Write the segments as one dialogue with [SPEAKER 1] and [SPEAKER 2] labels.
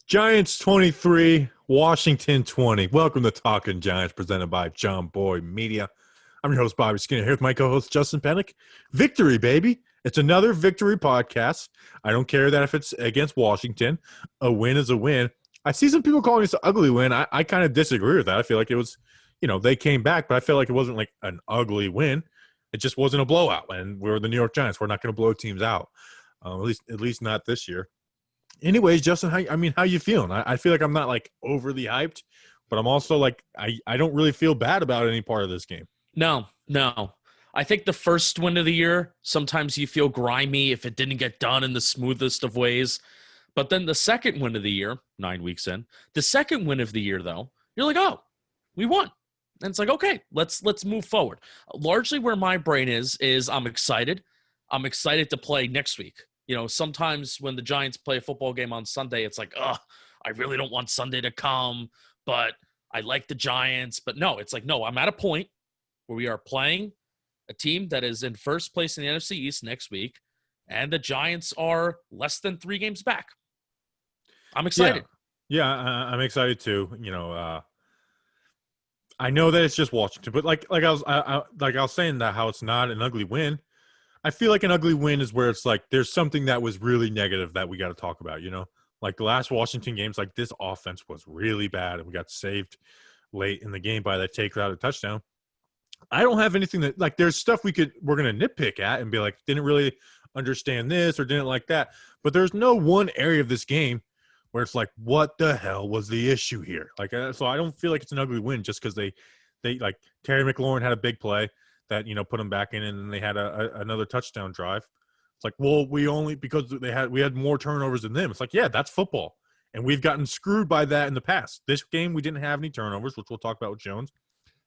[SPEAKER 1] Giants 23, Washington 20. Welcome to Talking Giants, presented by John Boy Media. I'm your host, Bobby Skinner, here with my co-host, Justin Pennick. Victory, baby. It's another victory podcast. I don't care that if it's against Washington. A win is a win. I see some people calling this an ugly win. I kind of disagree with that. I feel like it was, they came back, but I feel like it wasn't like an ugly win. It just wasn't a blowout, and we're the New York Giants. We're not going to blow teams out, at least not this year. Anyways, Justin, how you feeling? I feel like I'm not like overly hyped, but I'm also like I don't really feel bad about any part of this game.
[SPEAKER 2] No. I think the first win of the year, sometimes you feel grimy if it didn't get done in the smoothest of ways. But then the second win of the year, 9 weeks in, the second win of the year, though, you're like, oh, we won. And it's like, okay, let's move forward. Largely where my brain is I'm excited. I'm excited to play next week. Sometimes when the Giants play a football game on Sunday, it's like, I really don't want Sunday to come, but I like the Giants. But no, it's like, no, I'm at a point where we are playing a team that is in first place in the NFC East next week, and the Giants are less than 3 games back. I'm excited.
[SPEAKER 1] Yeah, I'm excited too. I know that it's just Washington, but like I was saying that how it's not an ugly win. I feel like an ugly win is where it's like there's something that was really negative that we got to talk about, Like the last Washington games, like this offense was really bad, and we got saved late in the game by that takeout a touchdown. I don't have anything that, like, there's stuff we're going to nitpick at and be like, didn't really understand this or didn't like that. But there's no one area of this game where it's like, what the hell was the issue here? Like, so I don't feel like it's an ugly win just because they like Terry McLaurin had a big play that, put them back in, and then they had another touchdown drive. It's like, well, because we had more turnovers than them. It's like, yeah, that's football. And we've gotten screwed by that in the past. This game, we didn't have any turnovers, which we'll talk about with Jones.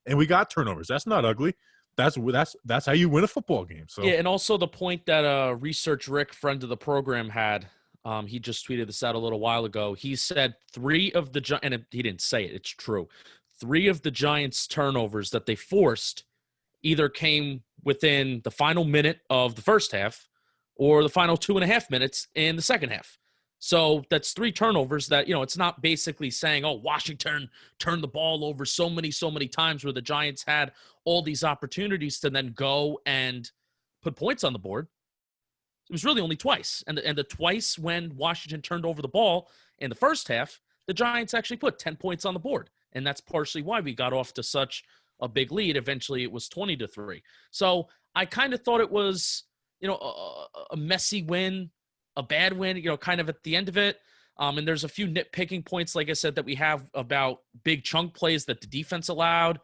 [SPEAKER 1] And we got turnovers. That's not ugly. That's how you win a football game. So
[SPEAKER 2] yeah, and also the point that Research Rick, friend of the program, had, he just tweeted this out a little while ago. He said 3 of the and he didn't say it, it's true. 3 of the Giants' turnovers that they forced either came within the final minute of the first half or the final 2.5 minutes in the second half. So that's 3 turnovers that, it's not basically saying, oh, Washington turned the ball over so many times where the Giants had all these opportunities to then go and put points on the board. It was really only twice. And the twice when Washington turned over the ball in the first half, the Giants actually put 10 points on the board. And that's partially why we got off to such a big lead. Eventually it was 20-3. So I kind of thought it was, a messy win, a bad win, kind of at the end of it. And there's a few nitpicking points, like I said, that we have about big chunk plays that the defense allowed.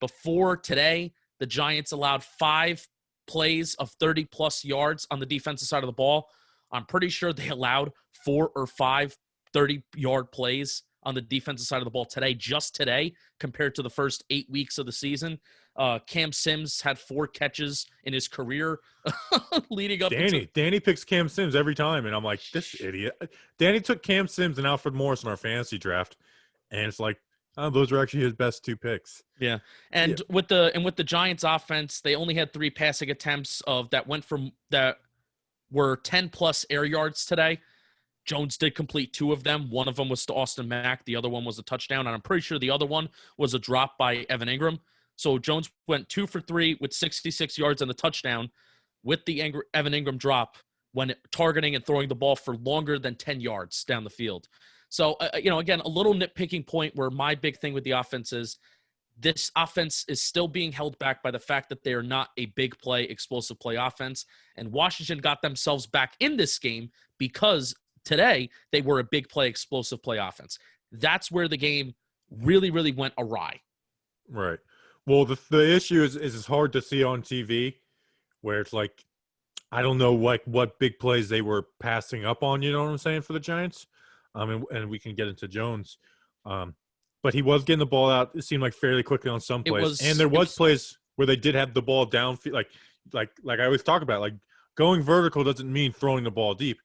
[SPEAKER 2] Before today, the Giants allowed 5 plays of 30-plus yards on the defensive side of the ball. I'm pretty sure they allowed 4 or 5 30-yard plays on the defensive side of the ball today, just today, compared to the first 8 weeks of the season. Cam Sims had 4 catches in his career leading up.
[SPEAKER 1] Danny picks Cam Sims every time, and I'm like, this idiot. Danny took Cam Sims and Alfred Morris in our fantasy draft, and it's like, oh, those are actually his best 2 picks.
[SPEAKER 2] Yeah, and with the Giants offense, they only had 3 passing attempts that were 10+ air yards today. Jones did complete 2 of them. One of them was to Austin Mack. The other one was a touchdown. And I'm pretty sure the other one was a drop by Evan Ingram. So Jones went 2 for 3 with 66 yards and the touchdown with the Evan Ingram drop when targeting and throwing the ball for longer than 10 yards down the field. So, again, a little nitpicking point where my big thing with the offense is this offense is still being held back by the fact that they are not a big play, explosive play offense. And Washington got themselves back in this game because today they were a big play, explosive play offense. That's where the game really, really went awry.
[SPEAKER 1] Right. Well, the issue is it's hard to see on TV where it's like, I don't know what big plays they were passing up on, you know what I'm saying, for the Giants. And we can get into Jones. But he was getting the ball out, it seemed like, fairly quickly on some plays. And there was plays where they did have the ball downfield. Like I always talk about, like, going vertical doesn't mean throwing the ball deep.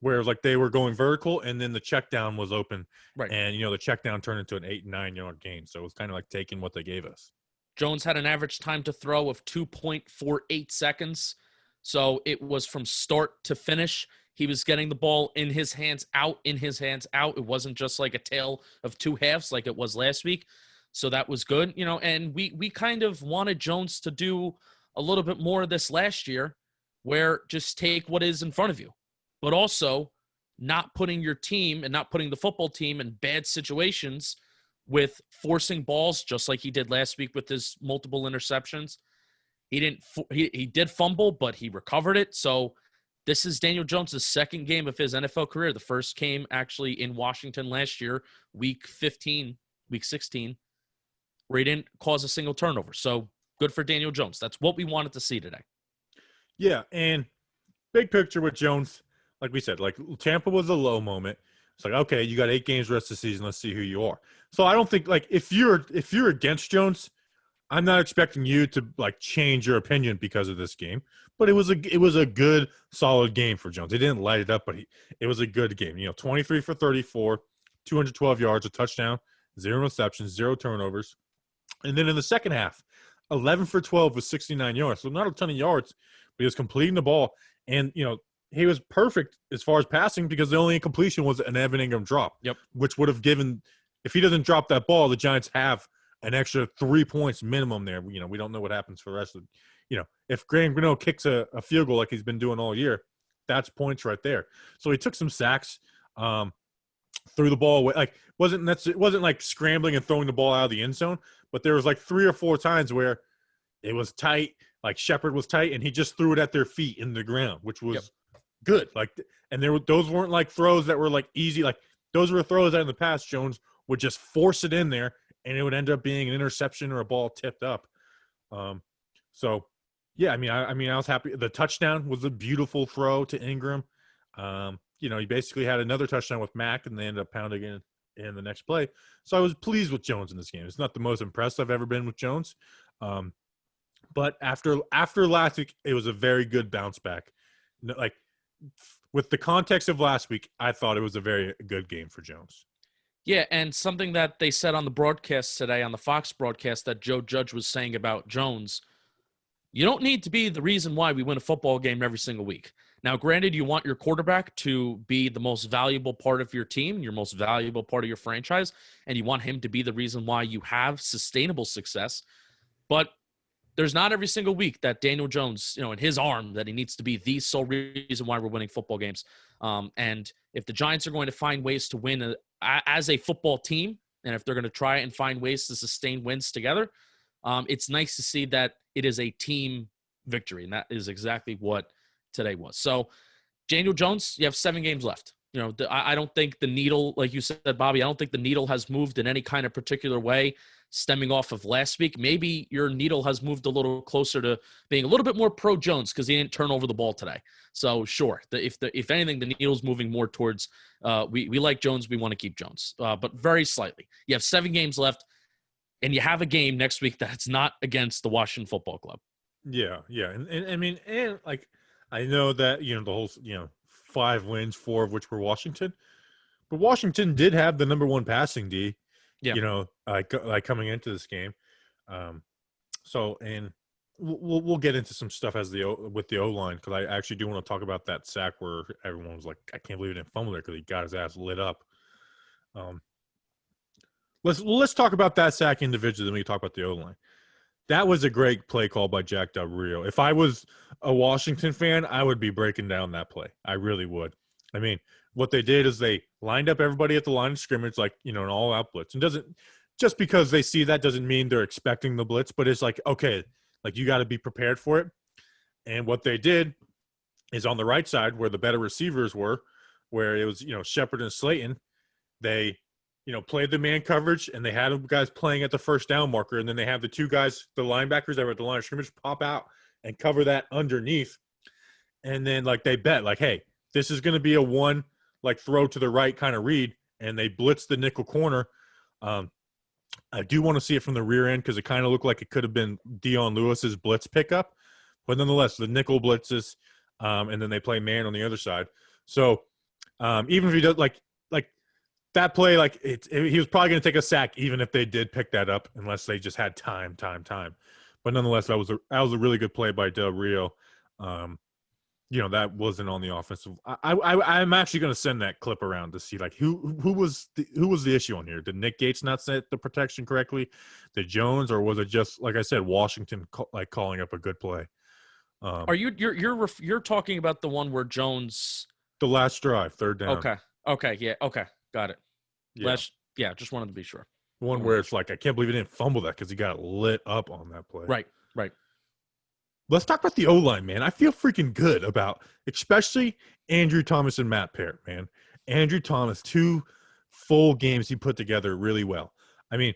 [SPEAKER 1] Where, like, they were going vertical, and then the check down was open.
[SPEAKER 2] Right.
[SPEAKER 1] And, the check down turned into an 8 and 9 yard gain. So it was kind of like taking what they gave us.
[SPEAKER 2] Jones had an average time to throw of 2.48 seconds. So it was from start to finish. He was getting the ball in his hands out, in his hands out. It wasn't just like a tale of two halves like it was last week. So that was good, and we kind of wanted Jones to do a little bit more of this last year, where just take what is in front of you, but also not putting your team and not putting the football team in bad situations with forcing balls, just like he did last week with his multiple interceptions. He did fumble, but he recovered it. So this is Daniel Jones' second game of his NFL career. The first came actually in Washington last year, week 16, where he didn't cause a single turnover. So good for Daniel Jones. That's what we wanted to see today.
[SPEAKER 1] Yeah, and big picture with Jones, like we said, like Tampa was a low moment. It's like, okay, you got 8 games rest of the season. Let's see who you are. So I don't think, like, if you're against Jones, I'm not expecting you to like change your opinion because of this game. But it was a good, solid game for Jones. He didn't light it up, but it was a good game. 23 for 34, 212 yards, a touchdown, 0 receptions, 0 turnovers. And then in the second half, 11 for 12 with 69 yards. So not a ton of yards, but he was completing the ball. And, he was perfect as far as passing because the only incompletion was an Evan Ingram drop.
[SPEAKER 2] Yep.
[SPEAKER 1] Which would have given – if he doesn't drop that ball, the Giants have an extra 3 points minimum there. We don't know what happens for the rest of if Graham Gano kicks a field goal like he's been doing all year, that's points right there. So he took some sacks, threw the ball away. Like it wasn't like scrambling and throwing the ball out of the end zone, but there was like 3 or 4 times where it was tight, like Shepard was tight, and he just threw it at their feet in the ground, which was good. Like, and those weren't like throws that were like easy. Like those were throws that in the past Jones would just force it in there, and it would end up being an interception or a ball tipped up. So yeah, I was happy. The touchdown was a beautiful throw to Ingram. He basically had another touchdown with Mack, and they ended up pounding it in the next play. So I was pleased with Jones in this game. It's not the most impressed I've ever been with Jones. But after last week, it was a very good bounce back. Like with the context of last week, I thought it was a very good game for Jones.
[SPEAKER 2] Yeah, and something that they said on the broadcast today, on the Fox broadcast, that Joe Judge was saying about Jones, you don't need to be the reason why we win a football game every single week. Now, granted, you want your quarterback to be the most valuable part of your team, your most valuable part of your franchise, and you want him to be the reason why you have sustainable success. But there's not every single week that Daniel Jones, in his arm, that he needs to be the sole reason why we're winning football games. And if the Giants are going to find ways to win as a football team, and if they're going to try and find ways to sustain wins together, it's nice to see that it is a team victory, and that is exactly what today was. So, Daniel Jones, you have 7 games left. I don't think the needle, like you said, Bobby, I don't think the needle has moved in any kind of particular way stemming off of last week. Maybe your needle has moved a little closer to being a little bit more pro Jones because he didn't turn over the ball today. So, sure, if anything, the needle's moving more towards we like Jones, we want to keep Jones, but very slightly. You have 7 games left. And you have a game next week that's not against the Washington Football Club.
[SPEAKER 1] Yeah. And like I know that the whole 5 wins, 4 of which were Washington, but Washington did have the number 1 passing D. Yeah. Like coming into this game. So and we'll get into some stuff with the O-line because I actually do want to talk about that sack where everyone was like, I can't believe he didn't fumble there because he got his ass lit up. Let's talk about that sack individually, then we can talk about the O-line. That was a great play call by Jack Del Rio. If I was a Washington fan, I would be breaking down that play. I really would. I mean, what they did is they lined up everybody at the line of scrimmage, like, an all-out blitz. And just because they see that doesn't mean they're expecting the blitz, but it's like, okay, like you got to be prepared for it. And what they did is on the right side where the better receivers were, where it was, Shepard and Slayton, they – played the man coverage, and they had guys playing at the first down marker, and then they have the 2 guys, the linebackers that were at the line of scrimmage, pop out and cover that underneath. And then, like, they bet, like, hey, this is going to be a 1, like, throw to the right kind of read, and they blitz the nickel corner. I do want to see it from the rear end because it kind of looked like it could have been Dion Lewis's blitz pickup. But nonetheless, the nickel blitzes, and then they play man on the other side. So even if he does, like that play, like he was probably going to take a sack even if they did pick that up, unless they just had time. But nonetheless, that was a really good play by Del Rio. that wasn't on the offensive. I'm actually going to send that clip around to see like who was the issue on here. Did Nick Gates not set the protection correctly? Did Jones, or was it just like I said, Washington calling up a good play?
[SPEAKER 2] Are you're talking about the one where Jones?
[SPEAKER 1] The last drive, third down.
[SPEAKER 2] Okay, yeah, okay, got it.
[SPEAKER 1] Yeah.
[SPEAKER 2] Just wanted to be sure.
[SPEAKER 1] One where it's like I can't believe he didn't fumble that because he got lit up on that play.
[SPEAKER 2] Right.
[SPEAKER 1] Let's talk about the O-line, man. I feel freaking good about, especially Andrew Thomas and Matt Parrott, man. Andrew Thomas, 2 full games he put together really well. I mean,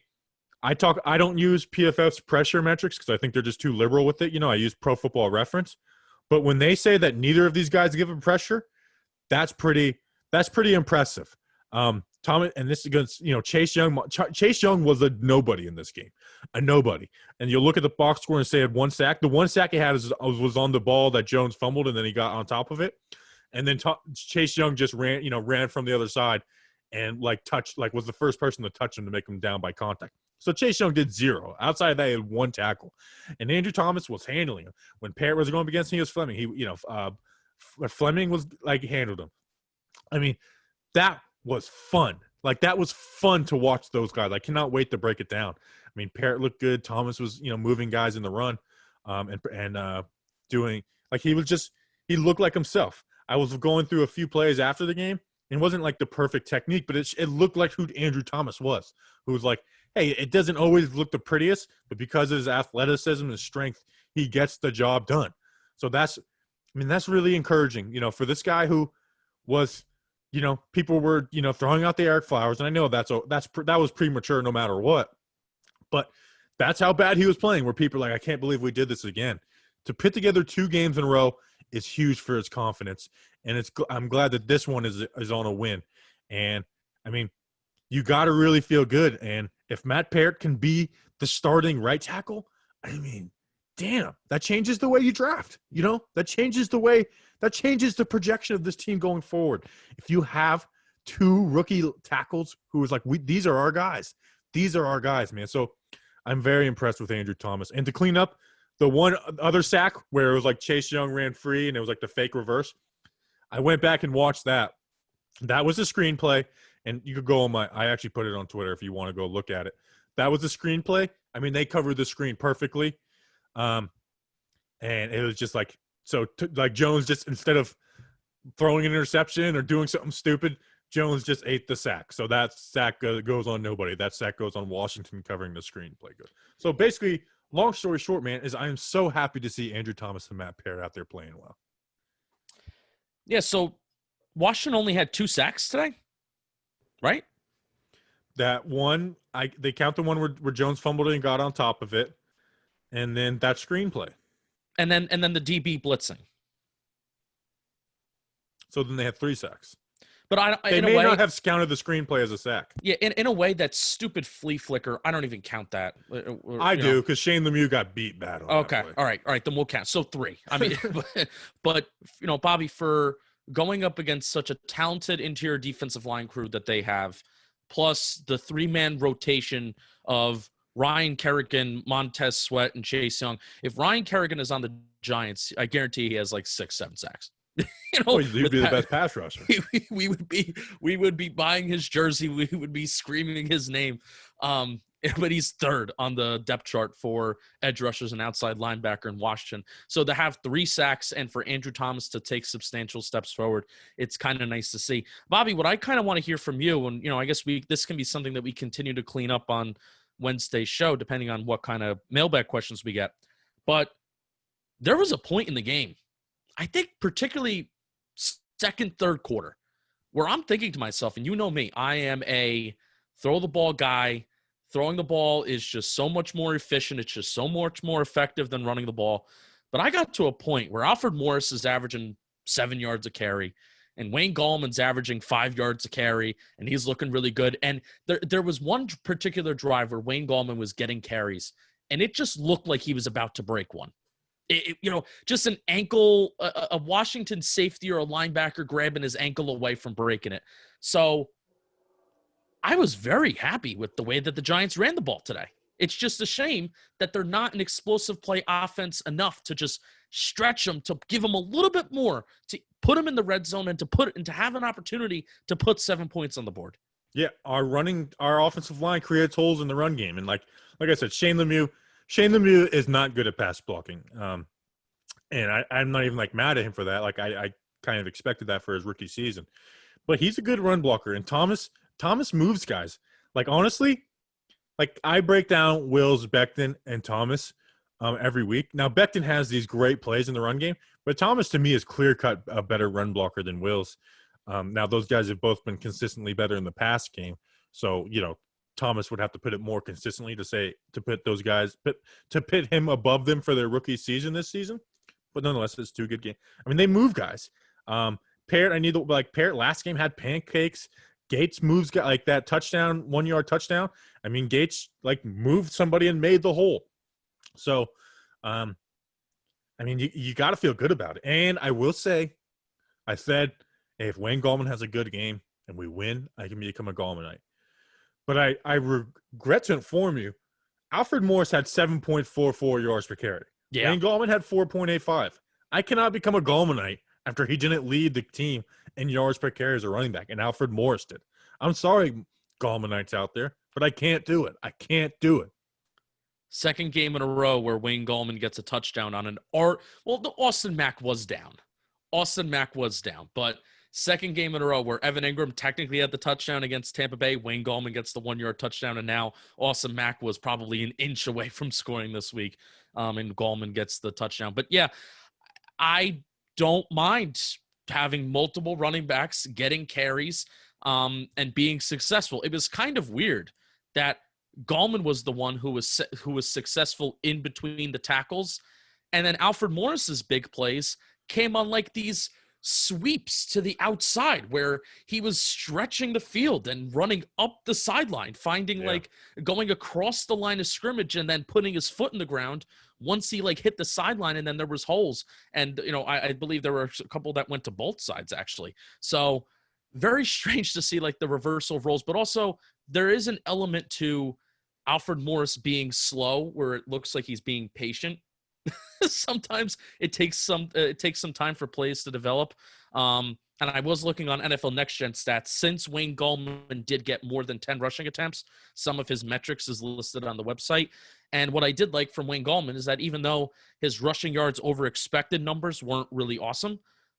[SPEAKER 1] I don't use PFF's pressure metrics because I think they're just too liberal with it. I use Pro Football Reference. But when they say that neither of these guys give him pressure, that's pretty impressive. Thomas, and this is against, Chase Young. Chase Young was a nobody in this game, a nobody. And you'll look at the box score and say he had 1 sack. The 1 sack he had was on the ball that Jones fumbled, and then he got on top of it. And then Chase Young just ran from the other side and was the first person to touch him to make him down by contact. So Chase Young did 0. Outside of that, he had 1 tackle. And Andrew Thomas was handling him. When Parrott was going up against him, he was Fleming. Fleming was handled him. I mean, that was fun. That was fun to watch those guys. I cannot wait to break it down. I mean, Parrott looked good. Thomas was, moving guys in the run, and doing he looked like himself. I was going through a few plays after the game. It wasn't like the perfect technique, but it looked like who Andrew Thomas was, who was like, hey, it doesn't always look the prettiest, but because of his athleticism and strength, he gets the job done. So that's really encouraging, for this guy who was, people were, throwing out the Eric Flowers, and I know that was premature no matter what, but that's how bad he was playing, where people are like, I can't believe we did this again. To put together 2 games in a row is huge for his confidence, and I'm glad that this one is on a win. And I mean, you got to really feel good. And if Matt Parrott can be the starting right tackle, I mean, damn, that changes the way you draft. That changes the projection of this team going forward. If you have 2 rookie tackles who is like, these are our guys. These are our guys, man. So I'm very impressed with Andrew Thomas. And to clean up the one other sack where it was like Chase Young ran free and it was like the fake reverse, I went back and watched that. That was a screenplay. And you could go on I actually put it on Twitter if you want to go look at it. That was a screenplay. I mean, they covered the screen perfectly. And it was just like, Jones just, instead of throwing an interception or doing something stupid, Jones just ate the sack. So that sack goes on nobody. That sack goes on Washington covering the screenplay good. So basically, long story short, man, is I am so happy to see Andrew Thomas and Matt Parrott out there playing well.
[SPEAKER 2] Yeah, so Washington only had 2 sacks today, right?
[SPEAKER 1] That one, they count the one where Jones fumbled and got on top of it, and then that screenplay.
[SPEAKER 2] And then the DB blitzing.
[SPEAKER 1] So then they had 3 sacks.
[SPEAKER 2] But
[SPEAKER 1] they may not have counted the screenplay as a sack.
[SPEAKER 2] Yeah, in a way, that stupid flea flicker, I don't even count that.
[SPEAKER 1] I do, because Shane Lemieux got beat bad on
[SPEAKER 2] okay,
[SPEAKER 1] that play.
[SPEAKER 2] all right, then we'll count. So 3. I mean, but Bobby, for going up against such a talented interior defensive line crew that they have, plus the 3-man rotation of Ryan Kerrigan, Montez Sweat, and Chase Young. If Ryan Kerrigan is on the Giants, I guarantee he has like 6-7 sacks.
[SPEAKER 1] He'd be the best pass rusher.
[SPEAKER 2] We would be buying his jersey. We would be screaming his name. But he's 3rd on the depth chart for edge rushers and outside linebacker in Washington. So to have 3 sacks and for Andrew Thomas to take substantial steps forward, it's kind of nice to see. Bobby, what I kind of want to hear from you, and I guess this can be something that we continue to clean up on Wednesday's show, depending on what kind of mailbag questions we get. But there was a point in the game, I think particularly second, third quarter, where I'm thinking to myself, and you know me, I am a throw the ball guy. Throwing the ball is just so much more efficient. It's just so much more effective than running the ball. But I got to a point where Alfred Morris is averaging 7 yards a carry, and Wayne Gallman's averaging 5 yards a carry, and he's looking really good. And there was one particular drive where Wayne Gallman was getting carries, and it just looked like he was about to break one. Just an ankle, a Washington safety or a linebacker grabbing his ankle away from breaking it. So I was very happy with the way that the Giants ran the ball today. It's just a shame that they're not an explosive play offense enough to just stretch them, to give them a little bit more, to put them in the red zone and to have an opportunity to put 7 points on the board.
[SPEAKER 1] Yeah, our offensive line creates holes in the run game, and like I said, Shane Lemieux is not good at pass blocking. And I'm not even like mad at him for that. Like I kind of expected that for his rookie season, but he's a good run blocker. And Thomas moves guys. Like honestly, like I break down Wills, Becton, and Thomas every week. Now Becton has these great plays in the run game, but Thomas to me is clear cut a better run blocker than Wills. Now those guys have both been consistently better in the pass game, so Thomas would have to put it more consistently to put those guys to pit him above them for their rookie season this season. But nonetheless, it's two good games. I mean, they move guys. Parrott, Parrott last game had pancakes. Gates moves like that touchdown, 1 yard touchdown. I mean, Gates like moved somebody and made the hole. So, I mean, you got to feel good about it. And I will say, I said, hey, if Wayne Gallman has a good game and we win, I can become a Gallmanite. But I regret to inform you, Alfred Morris had 7.44 yards per carry.
[SPEAKER 2] Yeah.
[SPEAKER 1] Wayne Gallman had 4.85. I cannot become a Gallmanite after he didn't lead the team in yards per carry as a running back, and Alfred Morris did. I'm sorry, Gallmanites out there, but I can't do it. I can't do it.
[SPEAKER 2] Second game in a row where Wayne Gallman gets a touchdown on the Austin Mack was down. But second game in a row where Evan Ingram technically had the touchdown against Tampa Bay. Wayne Gallman gets the 1 yard touchdown, and now Austin Mack was probably an inch away from scoring this week, and Gallman gets the touchdown. But yeah, I don't mind having multiple running backs getting carries and being successful. It was kind of weird that Gallman was the one who was successful in between the tackles, and then Alfred Morris's big plays came on like these sweeps to the outside where he was stretching the field and running up the sideline, finding like going across the line of scrimmage and then putting his foot in the ground once he like hit the sideline, and then there was holes. And, I believe there were a couple that went to both sides actually. So very strange to see like the reversal of roles, but also there is an element to Alfred Morris being slow where it looks like he's being patient. Sometimes it takes some time for plays to develop. And I was looking on NFL Next Gen stats. Since Wayne Gallman did get more than 10 rushing attempts, some of his metrics is listed on the website. And what I did like from Wayne Gallman is that even though his rushing yards over expected numbers weren't really awesome,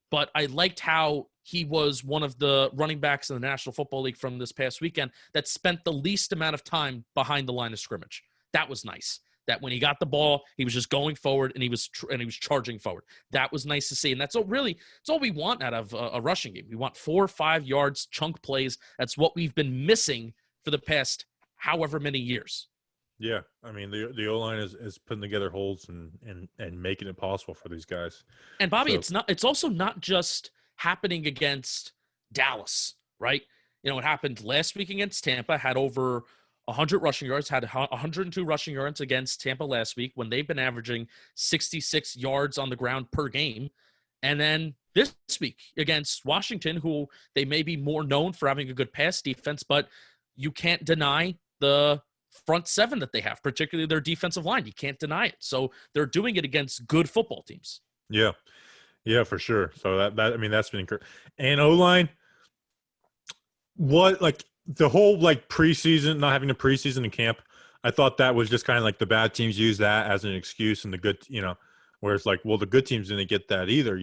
[SPEAKER 2] but I liked how he was one of the running backs in the National Football League from this past weekend that spent the least amount of time behind the line of scrimmage. That was nice. That when he got the ball, he was just going forward and he was charging forward. That was nice to see. And it's all we want out of a rushing game. We want 4 or 5 yards, chunk plays. That's what we've been missing for the past however many years.
[SPEAKER 1] Yeah, I mean the O-line is putting together holes and making it possible for these guys.
[SPEAKER 2] And Bobby, it's also not just happening against Dallas, right? It happened last week against Tampa, had over 100 rushing yards, had 102 rushing yards against Tampa last week when they've been averaging 66 yards on the ground per game. And then this week against Washington, who they may be more known for having a good pass defense, but you can't deny the front seven that they have, particularly their defensive line. You can't deny it. So they're doing it against good football teams.
[SPEAKER 1] Yeah. Yeah, for sure. So that's been encouraging. And O-line, the whole preseason, not having a preseason in camp, I thought that was just kind of like the bad teams use that as an excuse, and the good, where it's like, well, the good teams didn't get that either,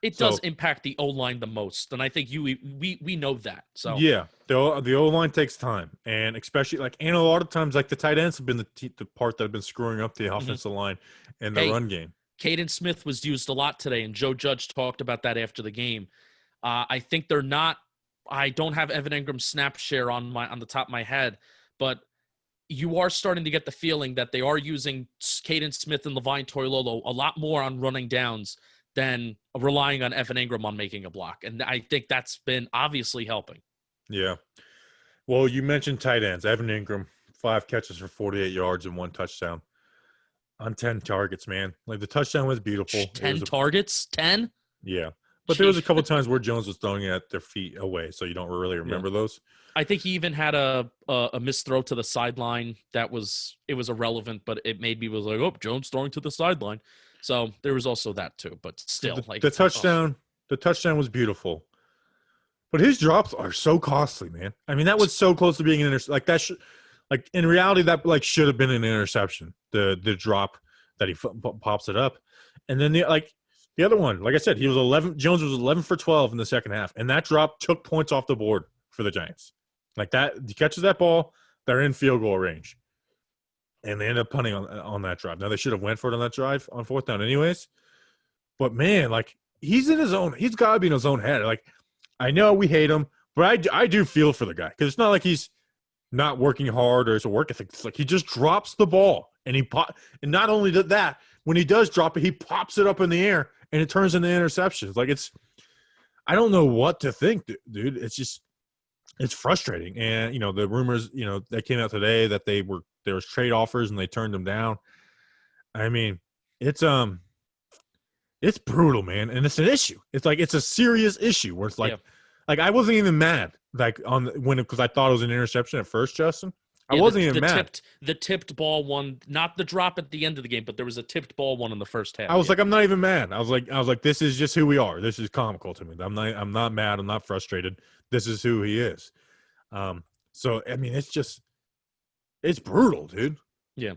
[SPEAKER 2] It does impact the O-line the most, and I think we know that. So
[SPEAKER 1] yeah, the O-line takes time, and especially and a lot of times the tight ends have been the part that have been screwing up the offensive line and the run game.
[SPEAKER 2] Caden Smith was used a lot today, and Joe Judge talked about that after the game. I think they're not. I don't have Evan Ingram's snap share on the top of my head, but you are starting to get the feeling that they are using Caden Smith and Levine Toilolo a lot more on running downs than relying on Evan Ingram on making a block. And I think that's been obviously helping.
[SPEAKER 1] Yeah. Well, you mentioned tight ends. Evan Ingram, 5 catches for 48 yards and 1 touchdown on 10 targets, man. The touchdown was beautiful.
[SPEAKER 2] 10 targets? 10?
[SPEAKER 1] Yeah. But there was a couple times where Jones was throwing it at their feet away, so you don't really remember those.
[SPEAKER 2] I think he even had a missed throw to the sideline it was irrelevant, but it made me was like, oh, Jones throwing to the sideline. So there was also that too, but still,
[SPEAKER 1] the touchdown was beautiful, but his drops are so costly, man. I mean, that was so close to being an interception. In reality, that should have been an interception. The drop that he pops it up, and then the other one, like I said, Jones was 11 for 12 in the second half, and that drop took points off the board for the Giants. Like that, he catches that ball, they're in field goal range, and they end up punting on that drive. Now they should have went for it on that drive on fourth down, anyways. But man, he's in his own. He's got to be in his own head. I know we hate him, but I do feel for the guy because it's not like he's not working hard or it's a work ethic. It's like he just drops the ball and and not only did that, when he does drop it, he pops it up in the air and it turns into interceptions. I don't know what to think, dude. It's frustrating. And the rumors, that came out today that there was trade offers and they turned them down. I mean, it's brutal, man, and it's an issue. It's a serious issue where it's I wasn't even mad because I thought it was an interception at first, Justin. I wasn't even mad.
[SPEAKER 2] The tipped ball one, not the drop at the end of the game, but there was a tipped ball one in the first half.
[SPEAKER 1] I was I'm not even mad. I was like, this is just who we are. This is comical to me. I'm not mad. I'm not frustrated. This is who he is. So I mean, it's brutal, dude.
[SPEAKER 2] Yeah,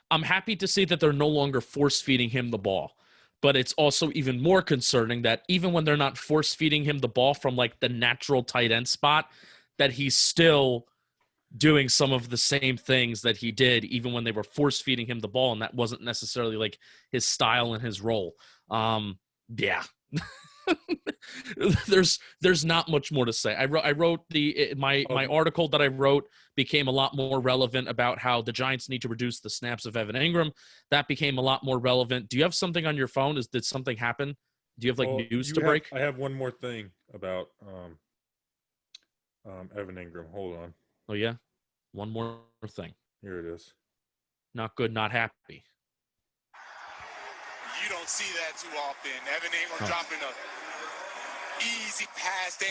[SPEAKER 2] I'm happy to see that they're no longer force feeding him the ball. But it's also even more concerning that even when they're not force-feeding him the ball from, the natural tight end spot, that he's still doing some of the same things that he did even when they were force-feeding him the ball, and that wasn't necessarily, his style and his role. Yeah. There's not much more to say. I wrote my article that I wrote became a lot more relevant about how the Giants need to reduce the snaps of Evan Ingram. That became a lot more relevant. Do you have something on your phone? Did something happen? Do you have news to break?
[SPEAKER 1] I have one more thing about Evan Ingram. Hold on.
[SPEAKER 2] Oh yeah, one more thing.
[SPEAKER 1] Here it is.
[SPEAKER 2] Not good, not happy.
[SPEAKER 3] You don't see that too often. Evan Ingram dropping a easy pass.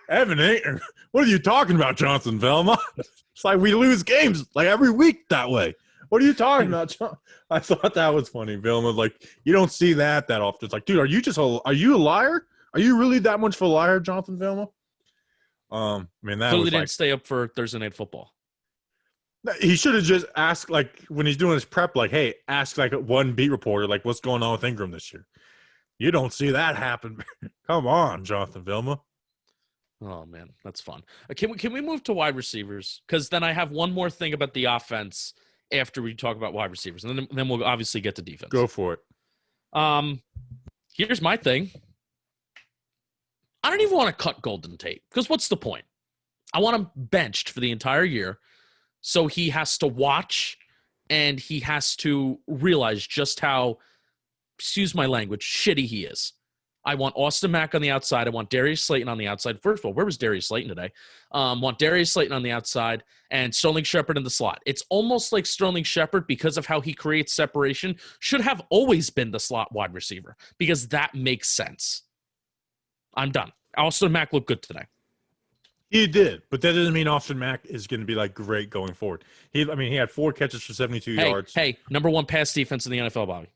[SPEAKER 1] Evan Ingram. What are you talking about, Johnson Velma? It's like we lose games every week that way. What are you talking about, John? I thought that was funny. Velma's you don't see that often. It's like, dude, are you a liar? Are you really that much of a liar, Jonathan Velma? That
[SPEAKER 2] clearly didn't stay up for Thursday Night Football.
[SPEAKER 1] He should have just asked, when he's doing his prep, hey, ask, one beat reporter, what's going on with Ingram this year? You don't see that happen. Come on, Jonathan Vilma.
[SPEAKER 2] Oh, man, that's fun. Can we move to wide receivers? Because then I have one more thing about the offense after we talk about wide receivers, and then we'll obviously get to defense.
[SPEAKER 1] Go for it.
[SPEAKER 2] Here's my thing. I don't even want to cut Golden Tate because what's the point? I want him benched for the entire year. So he has to watch and he has to realize just how, excuse my language, shitty he is. I want Austin Mack on the outside. I want Darius Slayton on the outside. First of all, where was Darius Slayton today? Want Darius Slayton on the outside and Sterling Shepard in the slot. It's almost like Sterling Shepard, because of how he creates separation, should have always been the slot wide receiver because that makes sense. I'm done. Austin Mack looked good today.
[SPEAKER 1] He did, but that doesn't mean Austin Mack is going to be great going forward. He had 4 catches for 72 yards.
[SPEAKER 2] Hey, number 1 pass defense in the NFL, Bobby.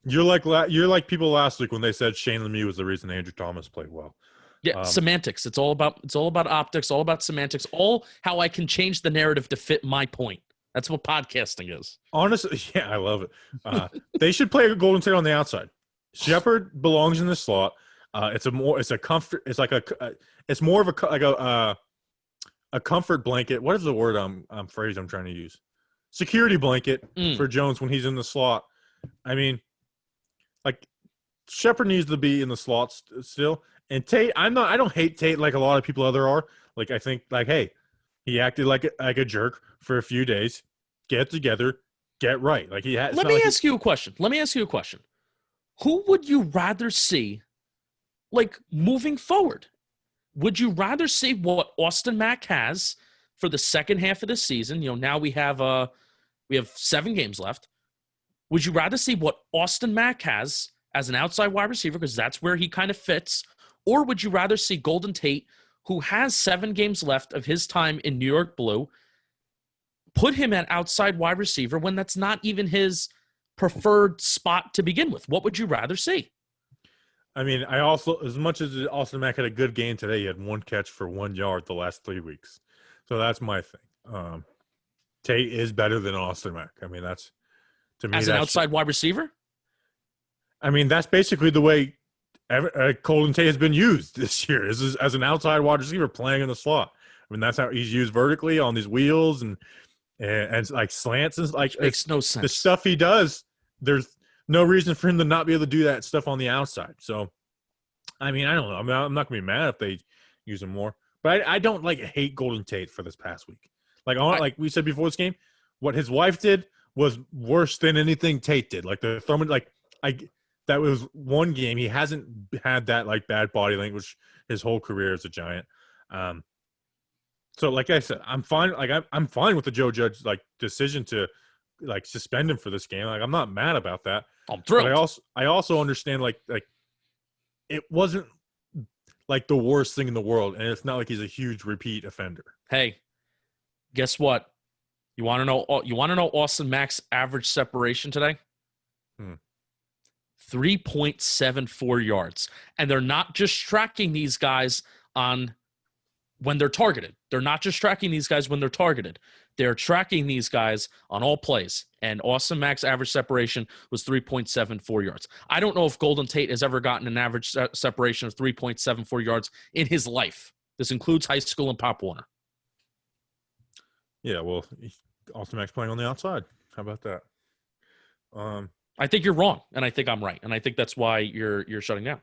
[SPEAKER 1] You're like people last week when they said Shane Lemieux was the reason Andrew Thomas played well.
[SPEAKER 2] Yeah, semantics. It's all about optics, all about semantics, all how I can change the narrative to fit my point. That's what podcasting is. Honestly,
[SPEAKER 1] yeah, I love it. They should play a Golden Tate on the outside. Shepard belongs in the slot. It's more of a comfort blanket. What is the word phrase I'm trying to use? Security blanket for Jones when he's in the slot. I mean, Shepard needs to be in the slot still. And Tate, I don't hate Tate like a lot of people other are. I think hey, he acted like a jerk for a few days. Get together, get right. Let
[SPEAKER 2] me ask you a question. Who would you rather see, moving forward? Would you rather see what Austin Mack has for the second half of the season? Now we have 7 games left. Would you rather see what Austin Mack has as an outside wide receiver because that's where he kind of fits? Or would you rather see Golden Tate, who has 7 games left of his time in New York Blue, put him at outside wide receiver when that's not even his preferred spot to begin with? What would you rather see?
[SPEAKER 1] I mean, I also, as much as Austin Mack had a good game today, he had 1 catch for 1 yard the last 3 weeks. So that's my thing. Tate is better than Austin Mack. I mean, that's, to me,
[SPEAKER 2] As an outside wide receiver?
[SPEAKER 1] I mean, that's basically the way Golden Tate has been used this year, is as an outside wide receiver playing in the slot. I mean, that's how he's used vertically on these wheels and like slants and like
[SPEAKER 2] Makes no sense.
[SPEAKER 1] The stuff he does, there's no reason for him to not be able to do that stuff on the outside. So, I mean, I don't know. I mean, I'm not gonna be mad if they use him more, but I don't hate Golden Tate for this past week. Like we said before this game, what his wife did was worse than anything Tate did. Like the throwing, that was one game. He hasn't had that bad body language his whole career as a Giant. So like I said, I'm fine. I'm fine with the Joe Judge decision to suspend him for this game. I'm not mad about that.
[SPEAKER 2] I'm thrilled.
[SPEAKER 1] But I also understand it wasn't the worst thing in the world, and it's not like he's a huge repeat offender.
[SPEAKER 2] Hey, guess what? You want to know Austin Mack's average separation today? 3.74 yards. And they're not just tracking these guys on when they're targeted. They're not just tracking these guys when they're targeted. They're tracking these guys on all plays. And Austin Mack's average separation was 3.74 yards. I don't know if Golden Tate has ever gotten an average separation of 3.74 yards in his life. This includes high school and Pop Warner.
[SPEAKER 1] Yeah, well, Austin Mack's playing on the outside. How about that?
[SPEAKER 2] I think you're wrong, and I think I'm right, and I think that's why you're shutting down.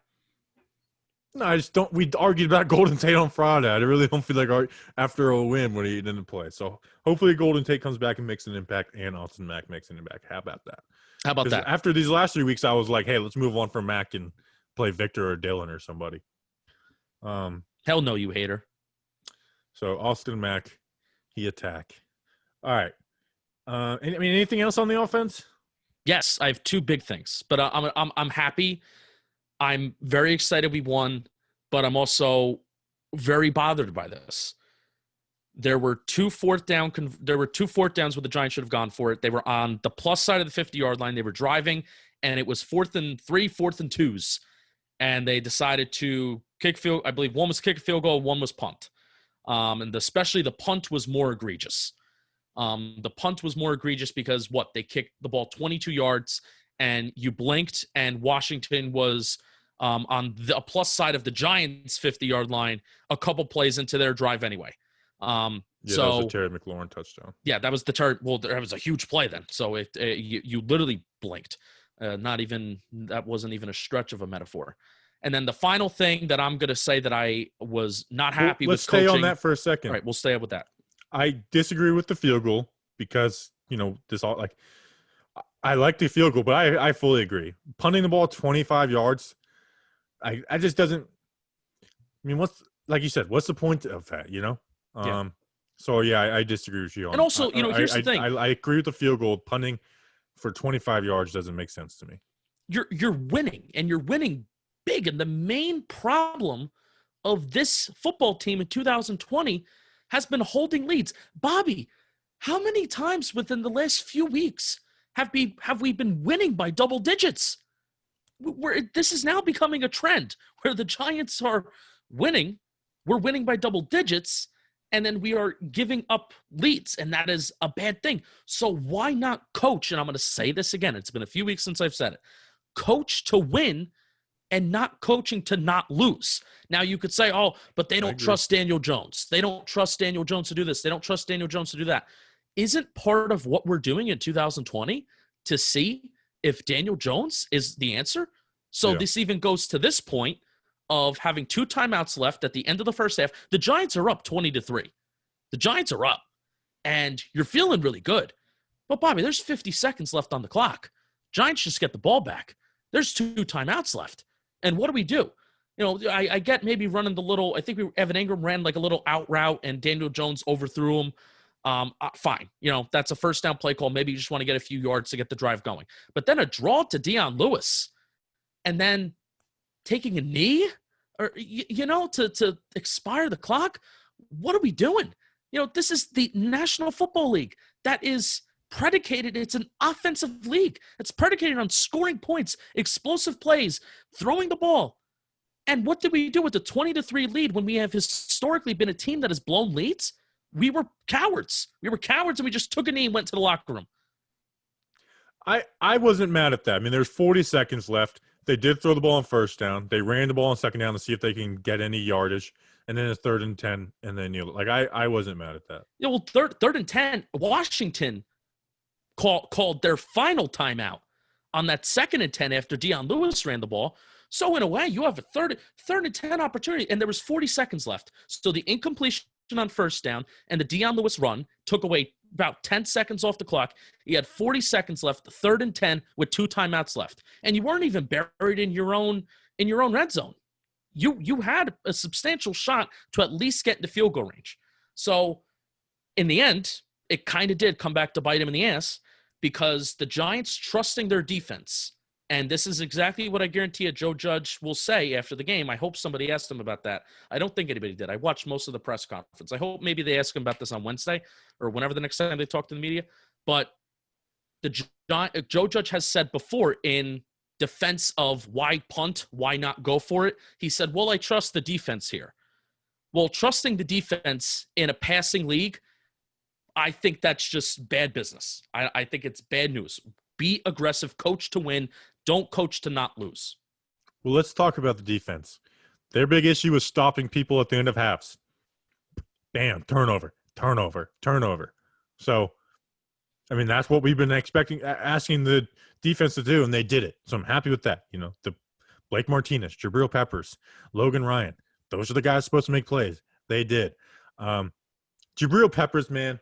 [SPEAKER 1] No, I just don't. We argued about Golden Tate on Friday. I really don't feel like after a win when he didn't play. So hopefully Golden Tate comes back and makes an impact, and Austin Mack makes an impact. How about that?
[SPEAKER 2] How about that?
[SPEAKER 1] After these last 3 weeks, I was like, hey, let's move on from Mack and play Victor or Dylan or somebody.
[SPEAKER 2] Hell no, you hater. So
[SPEAKER 1] Austin Mack, he attack. All right. Anything else on the offense?
[SPEAKER 2] Yes, I have 2 big things, but I'm happy. I'm very excited we won, but I'm also very bothered by this. There were 2 fourth downs where the Giants should have gone for it. They were on the plus side of the 50-yard line. They were driving, and it was 4th and 3, 4th and 2s, and they decided to kick field. I believe one was kick a field goal, one was punt, and especially the punt was more egregious. The punt was more egregious because they kicked the ball 22 yards, and you blinked, and Washington was on the plus side of the Giants' 50-yard line a couple plays into their drive anyway.
[SPEAKER 1] That was a Terry McLaurin touchdown. Yeah,
[SPEAKER 2] that was the Terry. Well, that was a huge play then. So you literally blinked. That wasn't even a stretch of a metaphor. And then the final thing that I'm going to say that I was not happy with coaching.
[SPEAKER 1] Let's stay on that for a second.
[SPEAKER 2] All right, we'll stay with that.
[SPEAKER 1] I disagree with the field goal because, this all I like the field goal, but I fully agree. Punting the ball 25 yards, I just doesn't – what's – like you said, what's the point of that, Yeah. So, yeah, I disagree with you on that.
[SPEAKER 2] And also, here's the thing.
[SPEAKER 1] I agree with the field goal. Punting for 25 yards doesn't make sense to me.
[SPEAKER 2] You're winning, and you're winning big. And the main problem of this football team in 2020 has been holding leads. Bobby, how many times within the last few weeks have we been winning by double digits? This is now becoming a trend where the Giants are winning. We're winning by double digits, and then we are giving up leads, and that is a bad thing. So why not coach? And I'm going to say this again. It's been a few weeks since I've said it. Coach to win and not coaching to not lose. Now, you could say, but they don't trust Daniel Jones. They don't trust Daniel Jones to do this. They don't trust Daniel Jones to do that. Isn't part of what we're doing in 2020 to see if Daniel Jones is the answer? So This even goes to this point of having 2 timeouts left at the end of the first half. The Giants are up 20-3. The Giants are up, and you're feeling really good. But, Bobby, there's 50 seconds left on the clock. Giants just get the ball back. There's 2 timeouts left. And what do? I get maybe running the little – I think Evan Ingram ran a little out route, and Daniel Jones overthrew him. Fine. That's a first down play call. Maybe you just want to get a few yards to get the drive going. But then a draw to Dion Lewis. and then taking a knee or, to expire the clock. What are we doing? This is the National Football League that is predicated. It's an offensive league. It's predicated on scoring points, explosive plays, throwing the ball. And what did we do with the 20-3 lead when we have historically been a team that has blown leads? We were cowards. And we just took a knee and went to the locker room.
[SPEAKER 1] I wasn't mad at that. I mean, there's 40 seconds left. They did throw the ball on first down. They ran the ball on second down to see if they can get any yardage. And then it's 3rd and 10, and then I wasn't mad at that.
[SPEAKER 2] Yeah, well, third and 10, Washington called their final timeout on that 2nd and 10 after Deion Lewis ran the ball. So in a way, you have a third and 10 opportunity, and there was 40 seconds left. So the incompletion on first down and the Deion Lewis run took away about 10 seconds off the clock. You had 40 seconds left, 3rd and 10 with 2 timeouts left, and you weren't even buried in your own red zone. You had a substantial shot to at least get into field goal range. So in the end, it kind of did come back to bite him in the ass because the Giants trusting their defense. And this is exactly what I guarantee you Joe Judge will say after the game. I hope somebody asked him about that. I don't think anybody did. I watched most of the press conference. I hope maybe they ask him about this on Wednesday or whenever the next time they talk to the media. But Joe Judge has said before in defense of why punt, why not go for it, he said, well, I trust the defense here. Well, trusting the defense in a passing league, I think that's just bad business. I think it's bad news. Be aggressive, coach to win. Don't coach to not lose.
[SPEAKER 1] Well, let's talk about the defense. Their big issue was stopping people at the end of halves. Bam, turnover. So, I mean, that's what we've been asking the defense to do, and they did it. So I'm happy with that. The Blake Martinez, Jabril Peppers, Logan Ryan, those are the guys supposed to make plays. They did. Jabril Peppers, man,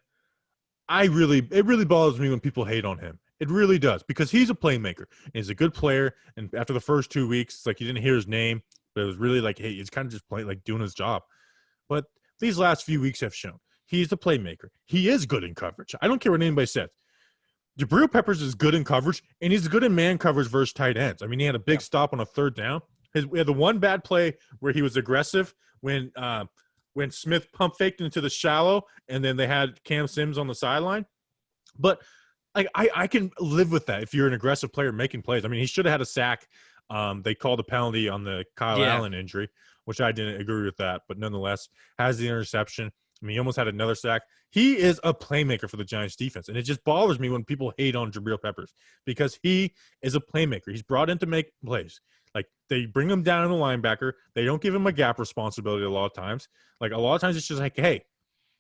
[SPEAKER 1] it really bothers me when people hate on him. It really does, because he's a playmaker. And he's a good player, and after the first 2 weeks, it's like you didn't hear his name, but it was really like, hey, he's kind of just playing, like doing his job. But these last few weeks have shown he's a playmaker. He is good in coverage. I don't care what anybody says. Jabril Peppers is good in coverage, and he's good in man coverage versus tight ends. I mean, he had a big stop on a 3rd down. We had the one bad play where he was aggressive when Smith pump faked into the shallow, and then they had Cam Sims on the sideline. But I can live with that if you're an aggressive player making plays. I mean, he should have had a sack. They called a penalty on the Kyle Allen injury, which I didn't agree with that. But nonetheless, has the interception. I mean, he almost had another sack. He is a playmaker for the Giants defense. And it just bothers me when people hate on Jabril Peppers because he is a playmaker. He's brought in to make plays. Like, they bring him down in the linebacker. They don't give him a gap responsibility a lot of times. Like, a lot of times it's just like, hey,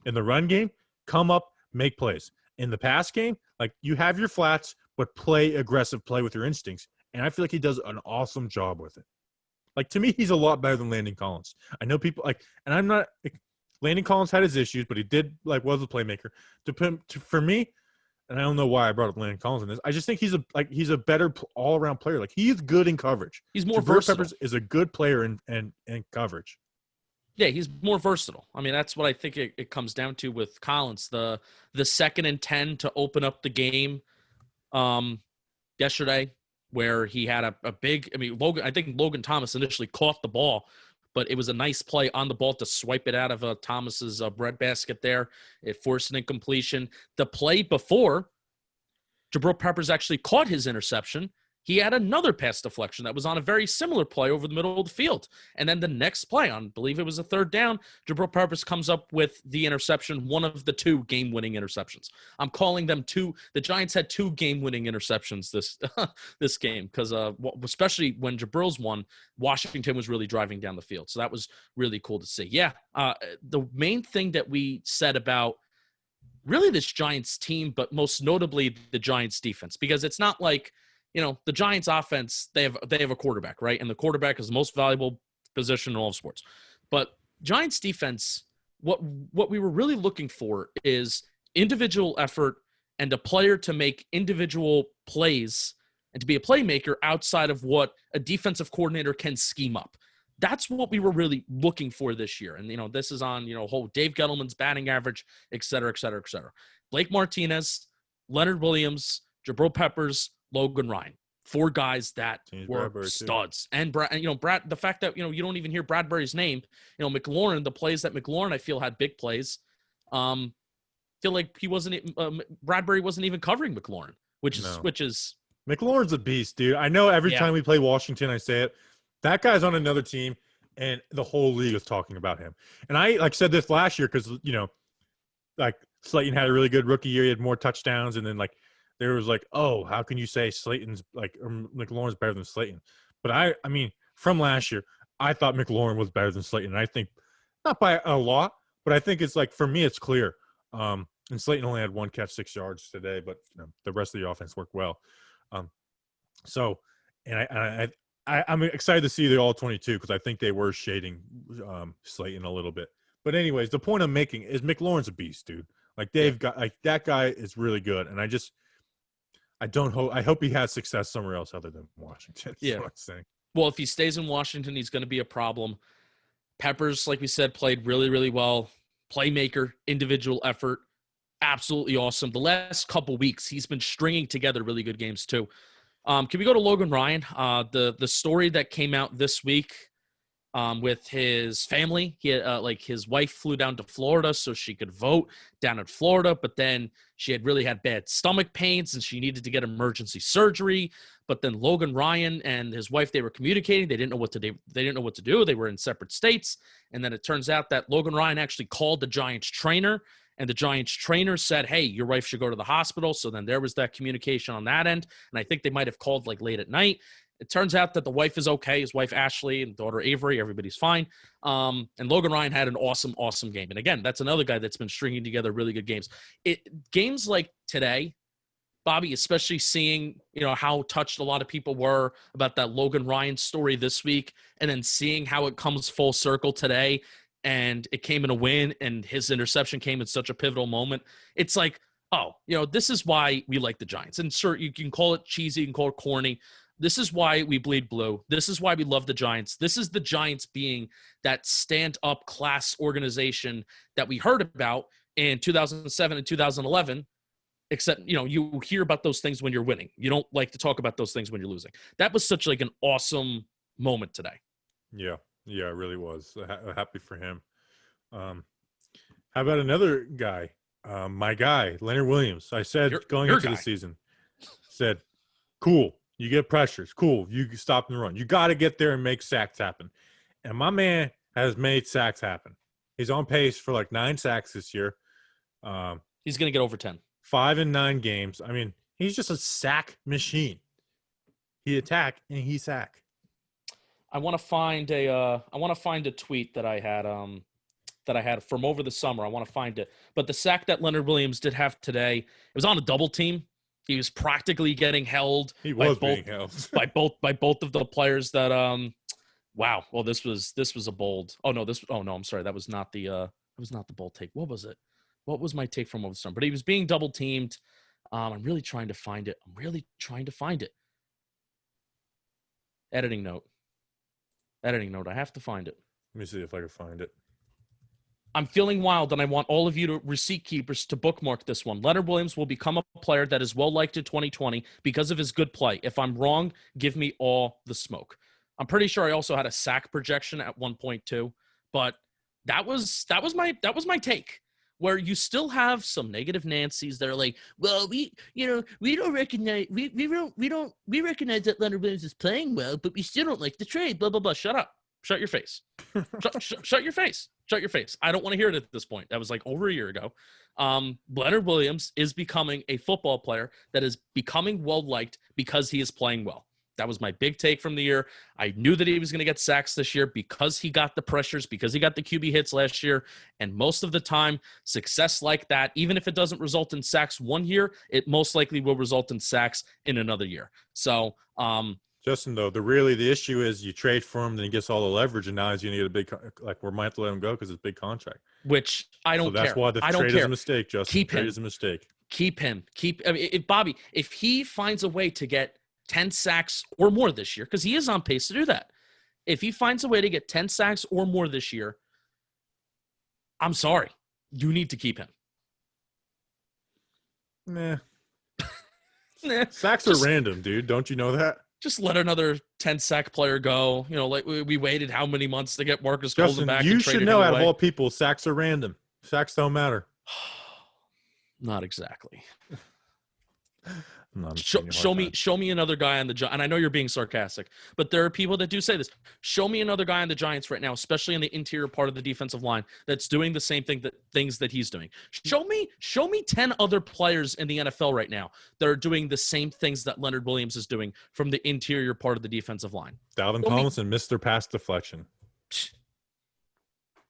[SPEAKER 1] in the run game, come up, make plays. In the pass game, like, you have your flats, but play aggressive, play with your instincts. And I feel like he does an awesome job with it. Like, to me, he's a lot better than Landon Collins. I know people and I'm not Landon Collins had his issues, but he did was a playmaker. For me, and I don't know why I brought up Landon Collins in this. I just think he's a better all around player. Like, he is good in coverage.
[SPEAKER 2] He's more versatile.
[SPEAKER 1] Peppers is a good player in coverage.
[SPEAKER 2] Yeah, he's more versatile. I mean, that's what I think it comes down to with Collins. The 2nd and 10 to open up the game yesterday, where he had a big. I mean, I think Logan Thomas initially caught the ball, but it was a nice play on the ball to swipe it out of Thomas's breadbasket there. It forced an incompletion. The play before, Jabril Peppers actually caught his interception. He had another pass deflection that was on a very similar play over the middle of the field. And then the next play, I believe it was a 3rd down, Jabril Peppers comes up with the interception, one of the 2 game-winning interceptions. I'm calling them 2. The Giants had 2 game-winning interceptions this game because especially when Jabril's won, Washington was really driving down the field. So that was really cool to see. Yeah, the main thing that we said about really this Giants team, but most notably the Giants defense, because it's not like – the Giants offense, they have a quarterback, right? And the quarterback is the most valuable position in all of sports. But Giants defense, what we were really looking for is individual effort and a player to make individual plays and to be a playmaker outside of what a defensive coordinator can scheme up. That's what we were really looking for this year. And, this is on, whole Dave Gettleman's batting average, et cetera, et cetera, et cetera. Blake Martinez, Leonard Williams, Jabril Peppers, Logan Ryan. 4 guys that
[SPEAKER 1] James
[SPEAKER 2] were
[SPEAKER 1] Bradbury, too.
[SPEAKER 2] studs. And Brad, the fact that, you don't even hear Bradbury's name, McLaurin, the plays that McLaurin, I feel, had big plays. Feel like Bradbury wasn't even covering McLaurin, which is
[SPEAKER 1] McLaurin's a beast, dude. I know every
[SPEAKER 2] Yeah.
[SPEAKER 1] time we play Washington, I say it. That guy's on another team, and the whole league is talking about him. And I said this last year because, Slayton had a really good rookie year. He had more touchdowns, and then there was oh, how can you say Slayton's or McLaurin's better than Slayton? But I mean, from last year, I thought McLaurin was better than Slayton. And I think not by a lot, but I think it's for me, it's clear. And Slayton only had 1 catch, 6 yards today, but the rest of the offense worked well. So, and I'm excited to see the all-22 because I think they were shading Slayton a little bit. But anyways, the point I'm making is McLaurin's a beast, dude. Dave got that guy is really good, and I hope he has success somewhere else other than Washington. That's what I'm saying.
[SPEAKER 2] Well, if he stays in Washington, he's going to be a problem. Peppers, like we said, played really, really well. Playmaker, individual effort, absolutely awesome. The last couple weeks, he's been stringing together really good games too. Can we go to Logan Ryan? The story that came out this week with his family. He had, his wife flew down to Florida so she could vote down in Florida, but then she had really had bad stomach pains and she needed to get emergency surgery. But then Logan Ryan and his wife, they were communicating. They didn't know what to do. They didn't know what to do. They were in separate states. And then it turns out that Logan Ryan actually called the Giants trainer, and the Giants trainer said, hey, your wife should go to the hospital. So then there was that communication on that end. And I think they might have called late at night. It turns out that the wife is okay. His wife, Ashley, and daughter, Avery, everybody's fine. And Logan Ryan had an awesome, awesome game. And again, that's another guy that's been stringing together really good games. Games like today, Bobby, especially seeing, how touched a lot of people were about that Logan Ryan story this week, and then seeing how it comes full circle today, and it came in a win, and his interception came in such a pivotal moment. It's this is why we like the Giants. And sure, you can call it cheesy, you can call it corny. This is why we bleed blue. This is why we love the Giants. This is the Giants being that stand-up class organization that we heard about in 2007 and 2011, except, you hear about those things when you're winning. You don't like to talk about those things when you're losing. That was such an awesome moment today.
[SPEAKER 1] Yeah, it really was. Happy for him. How about another guy? My guy, Leonard Williams. I said going into the season, said, cool. You get pressures. Cool. You stop and run. You got to get there and make sacks happen. And my man has made sacks happen. He's on pace for 9 sacks this year.
[SPEAKER 2] He's going to get over 10.
[SPEAKER 1] 5 in 9 games. I mean, he's just a sack machine. He attack and he sack.
[SPEAKER 2] I want to find a tweet that I had from over the summer. I want to find it. But the sack that Leonard Williams did have today, it was on a double team. He was practically getting held.
[SPEAKER 1] He was being held
[SPEAKER 2] by both of the players that wow. Well, this was a bold. I'm sorry. That was not the bold take. What was it? What was my take from over the summer? But he was being double teamed. I'm really trying to find it. Editing note. I have to find it.
[SPEAKER 1] Let me see if I can find it.
[SPEAKER 2] I'm feeling wild, and I want all of you to receipt keepers to bookmark this one. Leonard Williams will become a player that is well-liked in 2020 because of his good play. If I'm wrong, give me all the smoke. I'm pretty sure I also had a sack projection at 1.2, but that was my take. Where you still have some negative Nancy's that are like, well, we don't recognize we recognize that Leonard Williams is playing well, but we still don't like the trade. Blah blah blah. Shut up. Shut your face. Shut your face. Shut your face. I don't want to hear it at this point. That was over a year ago. Leonard Williams is becoming a football player that is becoming well-liked because he is playing well. That was my big take from the year. I knew that he was going to get sacks this year because he got the pressures, because he got the QB hits last year. And most of the time, success like that, even if it doesn't result in sacks one year, it most likely will result in sacks in another year. So,
[SPEAKER 1] Justin, though, the issue is you trade for him, then he gets all the leverage, and now he's going to get a big we might have to let him go because it's a big contract.
[SPEAKER 2] Which I don't care.
[SPEAKER 1] That's why the trade is a mistake, Justin.
[SPEAKER 2] Keep him.
[SPEAKER 1] Trade is a mistake.
[SPEAKER 2] Keep him. If he finds a way to get 10 sacks or more this year, because he is on pace to do that. If he finds a way to get 10 sacks or more this year, I'm sorry. You need to keep him.
[SPEAKER 1] Nah. Sacks are random, dude. Don't you know that?
[SPEAKER 2] Just let another 10-sack player go. You know, like we waited how many months to get Marcus Golden
[SPEAKER 1] Justin,
[SPEAKER 2] back?
[SPEAKER 1] you should know out of all people, sacks are random. Sacks don't matter.
[SPEAKER 2] Not exactly.
[SPEAKER 1] No,
[SPEAKER 2] Show me another guy on the Giants. And I know you're being sarcastic, but there are people that do say this. Show me another guy on the Giants right now, especially in the interior part of the defensive line, that's doing the same things that he's doing. Show me 10 other players in the NFL right now that are doing the same things that Leonard Williams is doing from the interior part of the defensive line.
[SPEAKER 1] Dalvin Tomlinson, Mr. Pass Deflection.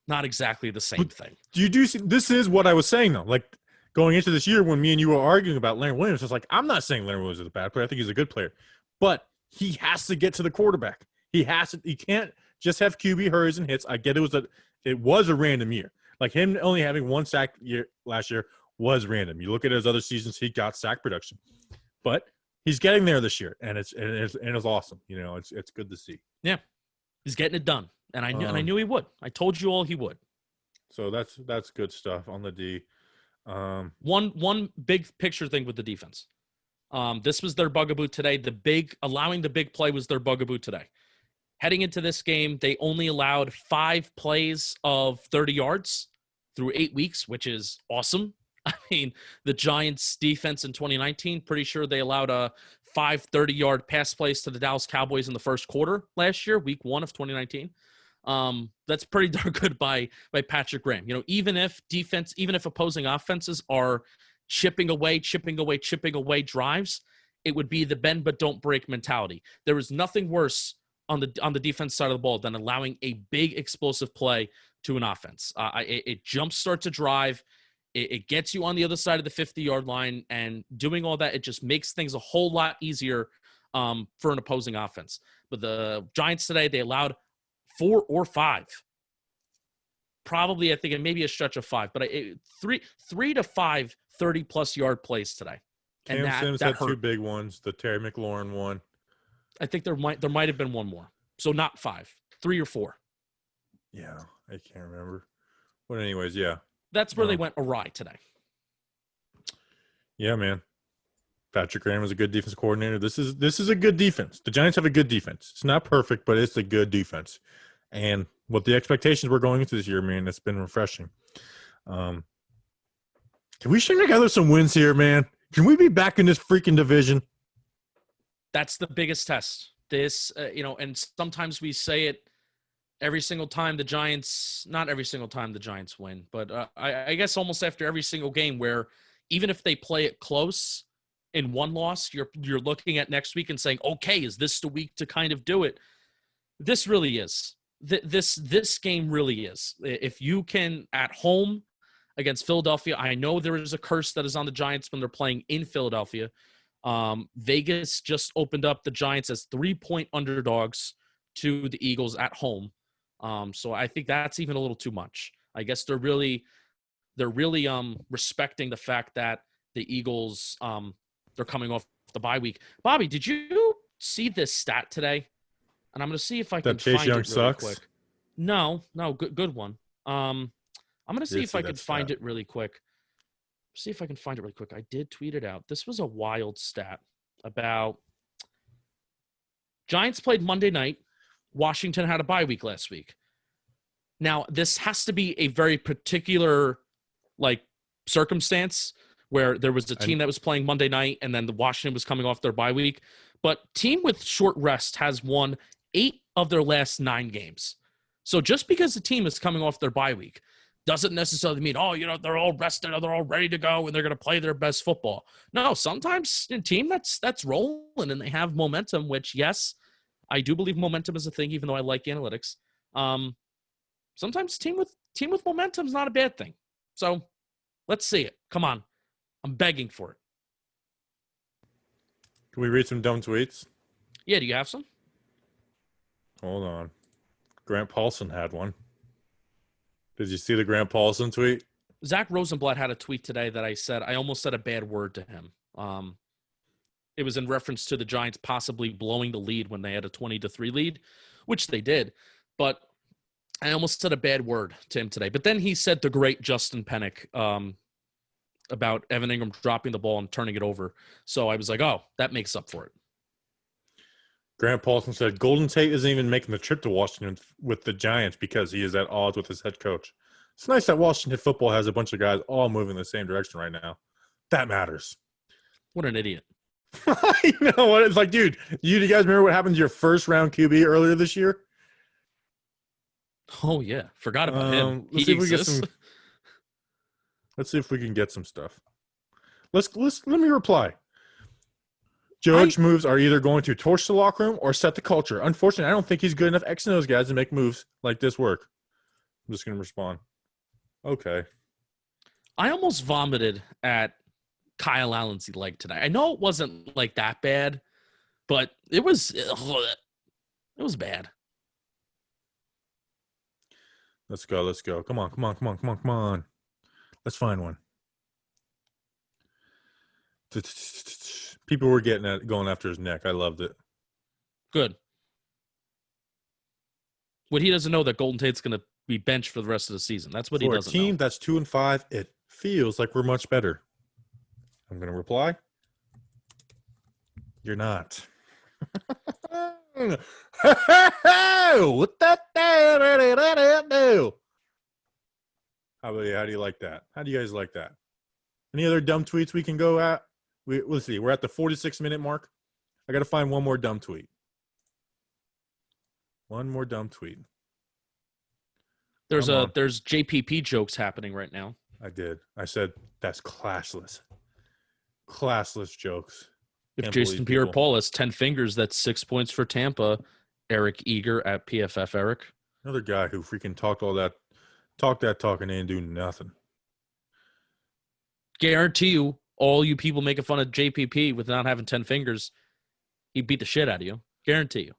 [SPEAKER 2] Not exactly the same thing.
[SPEAKER 1] This is what I was saying though. Like, going into this year when me and you were arguing about Leonard Williams, it's like, I'm not saying Leonard Williams is a bad player. I think he's a good player. But he has to get to the quarterback. He can't just have QB hurries and hits. I get it was a random year. Like him only having one sack last year was random. You look at his other seasons, he got sack production. But he's getting there this year, and it's awesome. You know, it's good to see.
[SPEAKER 2] Yeah. He's getting it done. And I knew he would. I told you all he would.
[SPEAKER 1] So that's good stuff on the D.
[SPEAKER 2] One big picture thing with the defense. This was their bugaboo today. Allowing the big play was their bugaboo today. Heading into this game, they only allowed 5 plays of 30 yards through 8 weeks, which is awesome. I mean, the Giants defense in 2019, pretty sure they allowed 5 30-yard pass plays to the Dallas Cowboys in the first quarter last year, week 1 of 2019. That's pretty darn good by Patrick Graham. You know, even if opposing offenses are chipping away drives, it would be the bend but don't break mentality. There is nothing worse on the defense side of the ball than allowing a big explosive play to an offense. It jumpstarts a drive. It gets you on the other side of the 50-yard line, and doing all that, it just makes things a whole lot easier for an opposing offense. But the Giants today, they allowed 4 or 5. Probably, I think it may be a stretch of 5, but 3 to 5 30-plus yard plays today. And
[SPEAKER 1] Cam Sims had
[SPEAKER 2] hurt.
[SPEAKER 1] 2 big ones. The Terry McLaurin one.
[SPEAKER 2] I think there might have been one more. So not 5, 3 or 4.
[SPEAKER 1] Yeah, I can't remember. But anyways, yeah.
[SPEAKER 2] That's where they went awry today.
[SPEAKER 1] Yeah, man. Patrick Graham is a good defense coordinator. This is a good defense. The Giants have a good defense. It's not perfect, but it's a good defense. And what the expectations were going into this year, man, it's been refreshing. Can we string together some wins here, man? Can we be back in this freaking division?
[SPEAKER 2] That's the biggest test. This, and sometimes we say it every single time the Giants, not every single time the Giants win, but I guess almost after every single game where even if they play it close in one loss, you're looking at next week and saying, okay, is this the week to kind of do it? This really is. This game really is. If you can, at home against Philadelphia, I know there is a curse that is on the Giants when they're playing in Philadelphia. Vegas just opened up the Giants as 3-point underdogs to the Eagles at home. So I think that's even a little too much. I guess they're really respecting the fact that the Eagles they're coming off the bye week. Bobby, did you see this stat today? And I'm going to see if I can find it really
[SPEAKER 1] sucks?
[SPEAKER 2] quick. No, good one. I'm going to see if I can find it really quick. See if I can find it really quick. I did tweet it out. This was a wild stat about Giants played Monday night. Washington had a bye week last week. Now, this has to be a very particular circumstance where there was a team that was playing Monday night and then the Washington was coming off their bye week. But team with short rest has won 8 of their last 9 games. So just because the team is coming off their bye week doesn't necessarily mean, they're all rested or they're all ready to go and they're going to play their best football. No, sometimes a team that's rolling and they have momentum, which, yes, I do believe momentum is a thing, even though I like analytics. Sometimes team with momentum is not a bad thing. So let's see it. Come on. I'm begging for it.
[SPEAKER 1] Can we read some dumb tweets?
[SPEAKER 2] Yeah, do you have some?
[SPEAKER 1] Hold on. Grant Paulson had one. Did you see the Grant Paulson tweet?
[SPEAKER 2] Zach Rosenblatt had a tweet today that I said, I almost said a bad word to him. It was in reference to the Giants possibly blowing the lead when they had a 20-3 lead, which they did. But I almost said a bad word to him today. But then he said the great Justin Pennick about Evan Ingram dropping the ball and turning it over. So I was like, oh, that makes up for it.
[SPEAKER 1] Grant Paulson said Golden Tate isn't even making the trip to Washington with the Giants because he is at odds with his head coach. It's nice that Washington football has a bunch of guys all moving in the same direction right now. That matters.
[SPEAKER 2] What an idiot.
[SPEAKER 1] You know what? It's like, dude, you guys remember what happened to your first round QB earlier this year?
[SPEAKER 2] Oh, yeah. Forgot about him.
[SPEAKER 1] Let's see if we can get some stuff. Let me reply. Judge moves are either going to torch the locker room or set the culture. Unfortunately, I don't think he's good enough X and those guys to make moves like this work. I'm just going to respond. Okay. I
[SPEAKER 2] almost vomited at Kyle Allen's leg today. I know it wasn't like that bad, but it was bad.
[SPEAKER 1] Let's go. Come on. Let's find one. People were going after his neck. I loved it.
[SPEAKER 2] Good. What he doesn't know that Golden Tate's going to be benched for the rest of the season. That's what he doesn't know. For a team
[SPEAKER 1] that's 2-5, it feels like we're much better. I'm going to reply. You're not. What that? How do you like that? How do you guys like that? Any other dumb tweets we can go at? Let's see. We're at the 46-minute mark. I got to find one more dumb tweet. One more dumb tweet.
[SPEAKER 2] There's JPP jokes happening right now.
[SPEAKER 1] I did. I said that's classless. Classless jokes.
[SPEAKER 2] If Jason Pierre-Paul has 10 fingers, that's 6 points for Tampa. Eric Eager at PFF Eric.
[SPEAKER 1] Another guy who freaking talk and didn't do nothing.
[SPEAKER 2] Guarantee you, all you people making fun of JPP with not having 10 fingers, he beat the shit out of you. Guarantee you.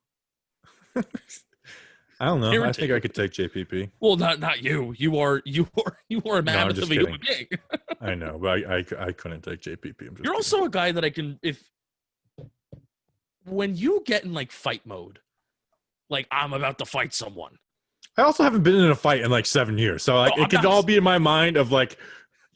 [SPEAKER 1] I don't know. I think I could take JPP.
[SPEAKER 2] Well, not you. You are a mammoth of a human being.
[SPEAKER 1] I know, but I couldn't take JPP.
[SPEAKER 2] You're also a guy that I can when you get in like fight mode, like I'm about to fight someone.
[SPEAKER 1] I also haven't been in a fight in like 7 years, so like it could all be in my mind of like,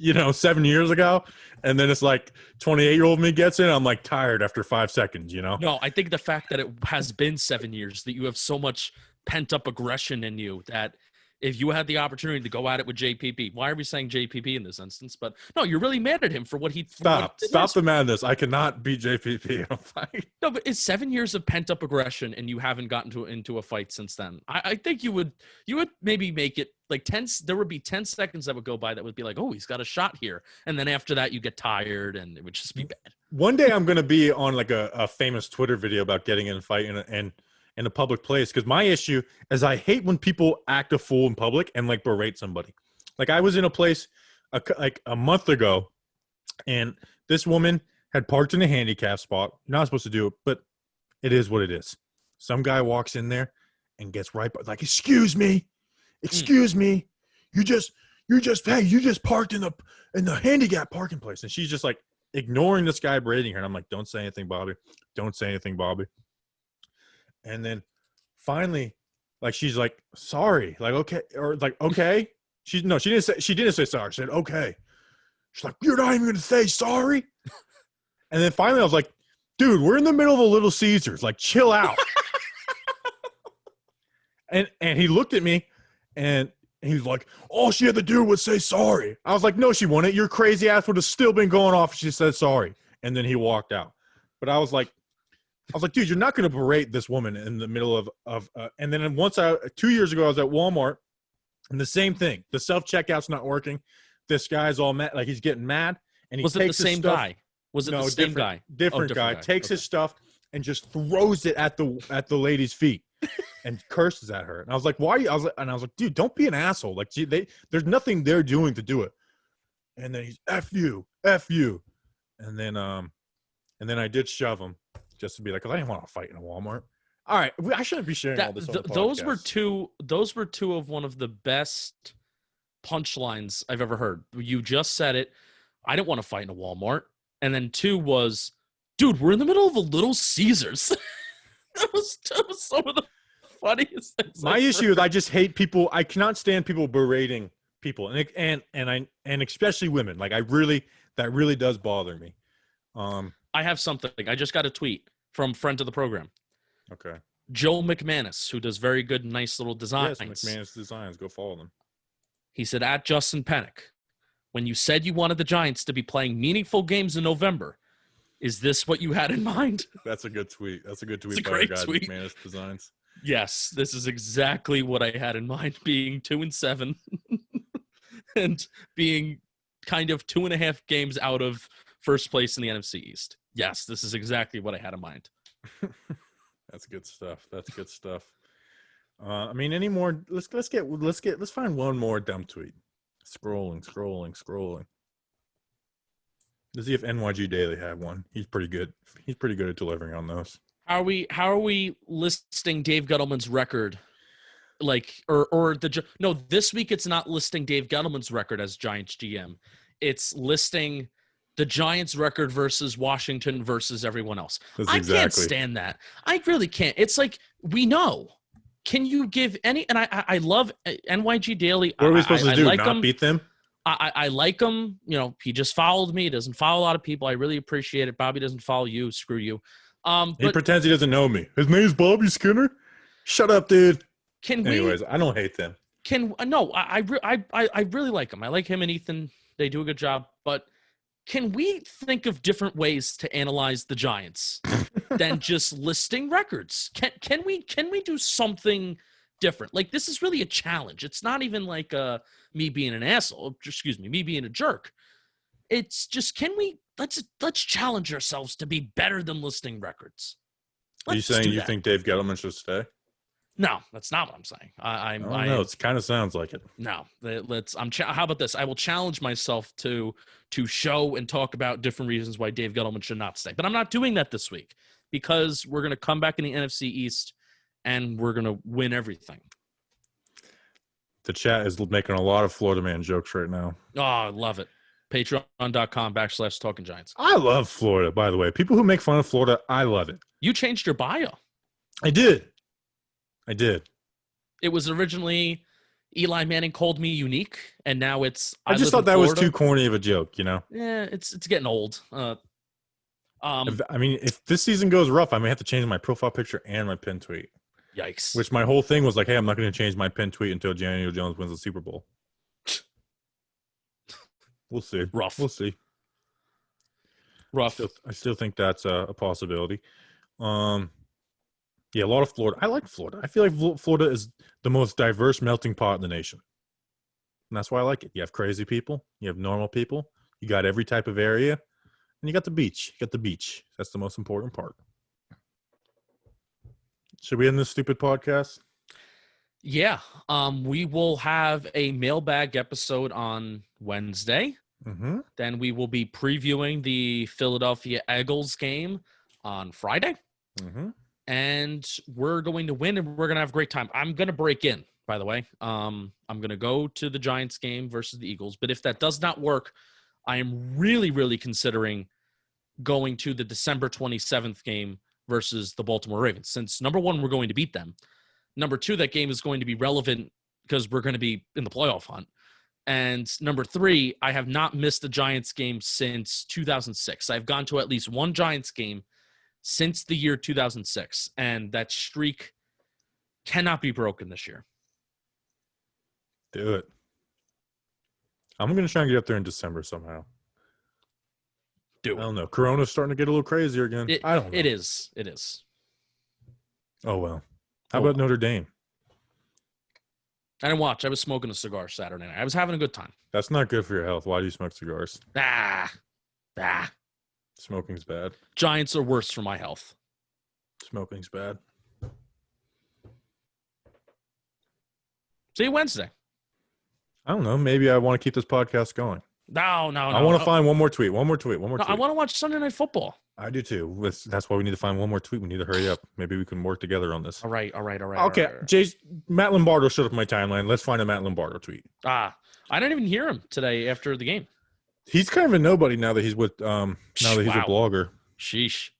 [SPEAKER 1] 7 years ago, and then it's like 28-year-old me gets in. I'm like tired after 5 seconds.
[SPEAKER 2] No, I think the fact that it has been 7 years, that you have so much pent-up aggression in you that if you had the opportunity to go at it with JPP, why are we saying JPP in this instance? But no, you're really mad at him for what he
[SPEAKER 1] stop the madness. I cannot beat JPP in a fight.
[SPEAKER 2] No, but it's 7 years of pent-up aggression, and you haven't gotten into a fight since then. I think you would maybe make it like 10. There would be 10 seconds that would go by that would be like, oh, he's got a shot here, and then after that you get tired, and it would just be bad.
[SPEAKER 1] One day I'm gonna be on like a famous Twitter video about getting in a fight and in a public place, because my issue is I hate when people act a fool in public and like berate somebody. Like I was in a place like a month ago, and this woman had parked in a handicap spot. You're not supposed to do it, but it is what it is. Some guy walks in there and gets right by, like, excuse me, you just parked in the handicap parking place, and she's just like ignoring this guy berating her, and I'm like, don't say anything, Bobby. Don't say anything, Bobby. And then finally, like, she's like, sorry, like, okay, or like, okay. She didn't say sorry. She said, okay. She's like, you're not even going to say sorry? And then finally I was like, dude, we're in the middle of a Little Caesars. Like, chill out. and he looked at me and he was like, all she had to do was say sorry. I was like, no, she wouldn't. Your crazy ass would have still been going off if she said sorry. And then he walked out. But I was like, dude, you're not going to berate this woman in the middle of and then 2 years ago, I was at Walmart, and the same thing. The self-checkout's not working. This guy's all mad. Like, he's getting mad. And he
[SPEAKER 2] was it the same guy? Was it the same guy?
[SPEAKER 1] Different guy. Takes his stuff and just throws it at the lady's feet and curses at her. And I was like, why are you? I was like, dude, don't be an asshole. Like, there's nothing they're doing to do it. And then he's F you. And then I did shove him. Just to be like, because I didn't want to fight in a Walmart. All right, I shouldn't be sharing all this on the podcast. Those were two of one of the best punchlines I've ever heard. You just said it. I didn't want to fight in a Walmart. And then 2 was, dude, we're in the middle of a Little Caesars. that was some of the funniest things. My issue is I just hate people. I cannot stand people berating people, and especially women. Like that really does bother me.
[SPEAKER 2] I have something. I just got a tweet from friend of the program,
[SPEAKER 1] Okay.
[SPEAKER 2] Joe McManus, who does very good, nice little designs.
[SPEAKER 1] Yes, McManus Designs. Go follow them.
[SPEAKER 2] He said, at Justin Pennick, when you said you wanted the Giants to be playing meaningful games in November, is this what you had in mind?
[SPEAKER 1] That's a good tweet. That's a good tweet
[SPEAKER 2] It's a
[SPEAKER 1] by our
[SPEAKER 2] great
[SPEAKER 1] guy,
[SPEAKER 2] tweet.
[SPEAKER 1] McManus Designs.
[SPEAKER 2] Yes, this is exactly what I had in mind, being 2-7 and being kind of 2.5 games out of first place in the NFC East. Yes, this is exactly what I had in mind.
[SPEAKER 1] That's good stuff. That's good stuff. I mean, any more? Let's find one more dumb tweet. Scrolling. Let's see if NYG Daily had one. He's pretty good. He's pretty good at delivering on those.
[SPEAKER 2] How are we listing Dave Gettleman's record? This week it's not listing Dave Gettleman's record as Giants GM. It's listing the Giants record versus Washington versus everyone else. I can't stand that. I really can't. It's like, we know. Can you give any? And I love NYG Daily.
[SPEAKER 1] What are we supposed to do?
[SPEAKER 2] Like
[SPEAKER 1] Not beat them?
[SPEAKER 2] I like him. You know, he just followed me. He doesn't follow a lot of people. I really appreciate it. Bobby doesn't follow you. Screw you.
[SPEAKER 1] He pretends he doesn't know me. His name's Bobby Skinner. Shut up, dude. Anyways, I don't hate them.
[SPEAKER 2] I really like him. I like him and Ethan. They do a good job. But can we think of different ways to analyze the Giants than just listing records? Can we do something different? Like, this is really a challenge. It's not even like me being an asshole. Excuse me, me being a jerk. It's just, let's challenge ourselves to be better than listing records.
[SPEAKER 1] Are you saying you think Dave Gettleman should stay?
[SPEAKER 2] No, that's not what I'm saying.
[SPEAKER 1] I don't know. It kind of sounds like it.
[SPEAKER 2] No, how about this? I will challenge myself to show and talk about different reasons why Dave Gettleman should not stay. But I'm not doing that this week because we're going to come back in the NFC East and we're going to win everything.
[SPEAKER 1] The chat is making a lot of Florida man jokes right now.
[SPEAKER 2] Oh, I love it. Patreon.com/Talking Giants.
[SPEAKER 1] I love Florida, by the way. People who make fun of Florida, I love it.
[SPEAKER 2] You changed your bio.
[SPEAKER 1] I did.
[SPEAKER 2] It was originally Eli Manning called me unique, and now it's
[SPEAKER 1] I just thought that was too corny of a joke, you know?
[SPEAKER 2] Yeah, it's getting old.
[SPEAKER 1] I mean, if this season goes rough, I may have to change my profile picture and my pin tweet.
[SPEAKER 2] Yikes.
[SPEAKER 1] Which my whole thing was like, hey, I'm not going to change my pin tweet until Daniel Jones wins the Super Bowl. We'll see.
[SPEAKER 2] Rough.
[SPEAKER 1] We'll see.
[SPEAKER 2] Rough.
[SPEAKER 1] I still think that's a possibility. Yeah, a lot of Florida. I like Florida. I feel like Florida is the most diverse melting pot in the nation. And that's why I like it. You have crazy people. You have normal people. You got every type of area. And you got the beach. That's the most important part. Should we end this stupid podcast?
[SPEAKER 2] Yeah. We will have a mailbag episode on Wednesday.
[SPEAKER 1] Mm-hmm.
[SPEAKER 2] Then we will be previewing the Philadelphia Eagles game on Friday.
[SPEAKER 1] Mm-hmm.
[SPEAKER 2] And we're going to win, and we're going to have a great time. I'm going to break in, by the way. I'm going to go to the Giants game versus the Eagles. But if that does not work, I am really, really considering going to the December 27th game versus the Baltimore Ravens. Since, number one, we're going to beat them. Number two, that game is going to be relevant because we're going to be in the playoff hunt. And number three, I have not missed a Giants game since 2006. I've gone to at least one Giants game since the year 2006, and that streak cannot be broken this year.
[SPEAKER 1] Do it. I'm going to try and get up there in December somehow.
[SPEAKER 2] Do it.
[SPEAKER 1] I don't know. Corona's starting to get a little crazier again. I don't know.
[SPEAKER 2] It is.
[SPEAKER 1] Oh, well. How about Notre Dame?
[SPEAKER 2] I didn't watch. I was smoking a cigar Saturday night. I was having a good time.
[SPEAKER 1] That's not good for your health. Why do you smoke cigars? Smoking's bad.
[SPEAKER 2] Giants are worse for my health.
[SPEAKER 1] Smoking's bad.
[SPEAKER 2] See you Wednesday.
[SPEAKER 1] I don't know. Maybe I want to keep this podcast going.
[SPEAKER 2] No.
[SPEAKER 1] I want to find one more tweet.
[SPEAKER 2] I want to watch Sunday Night Football.
[SPEAKER 1] I do too. That's why we need to find one more tweet. We need to hurry up. Maybe we can work together on this.
[SPEAKER 2] All right.
[SPEAKER 1] Okay. Matt Lombardo showed up in my timeline. Let's find a Matt Lombardo tweet.
[SPEAKER 2] I didn't even hear him today after the game.
[SPEAKER 1] He's kind of a nobody now that he's with he's a blogger.
[SPEAKER 2] Sheesh.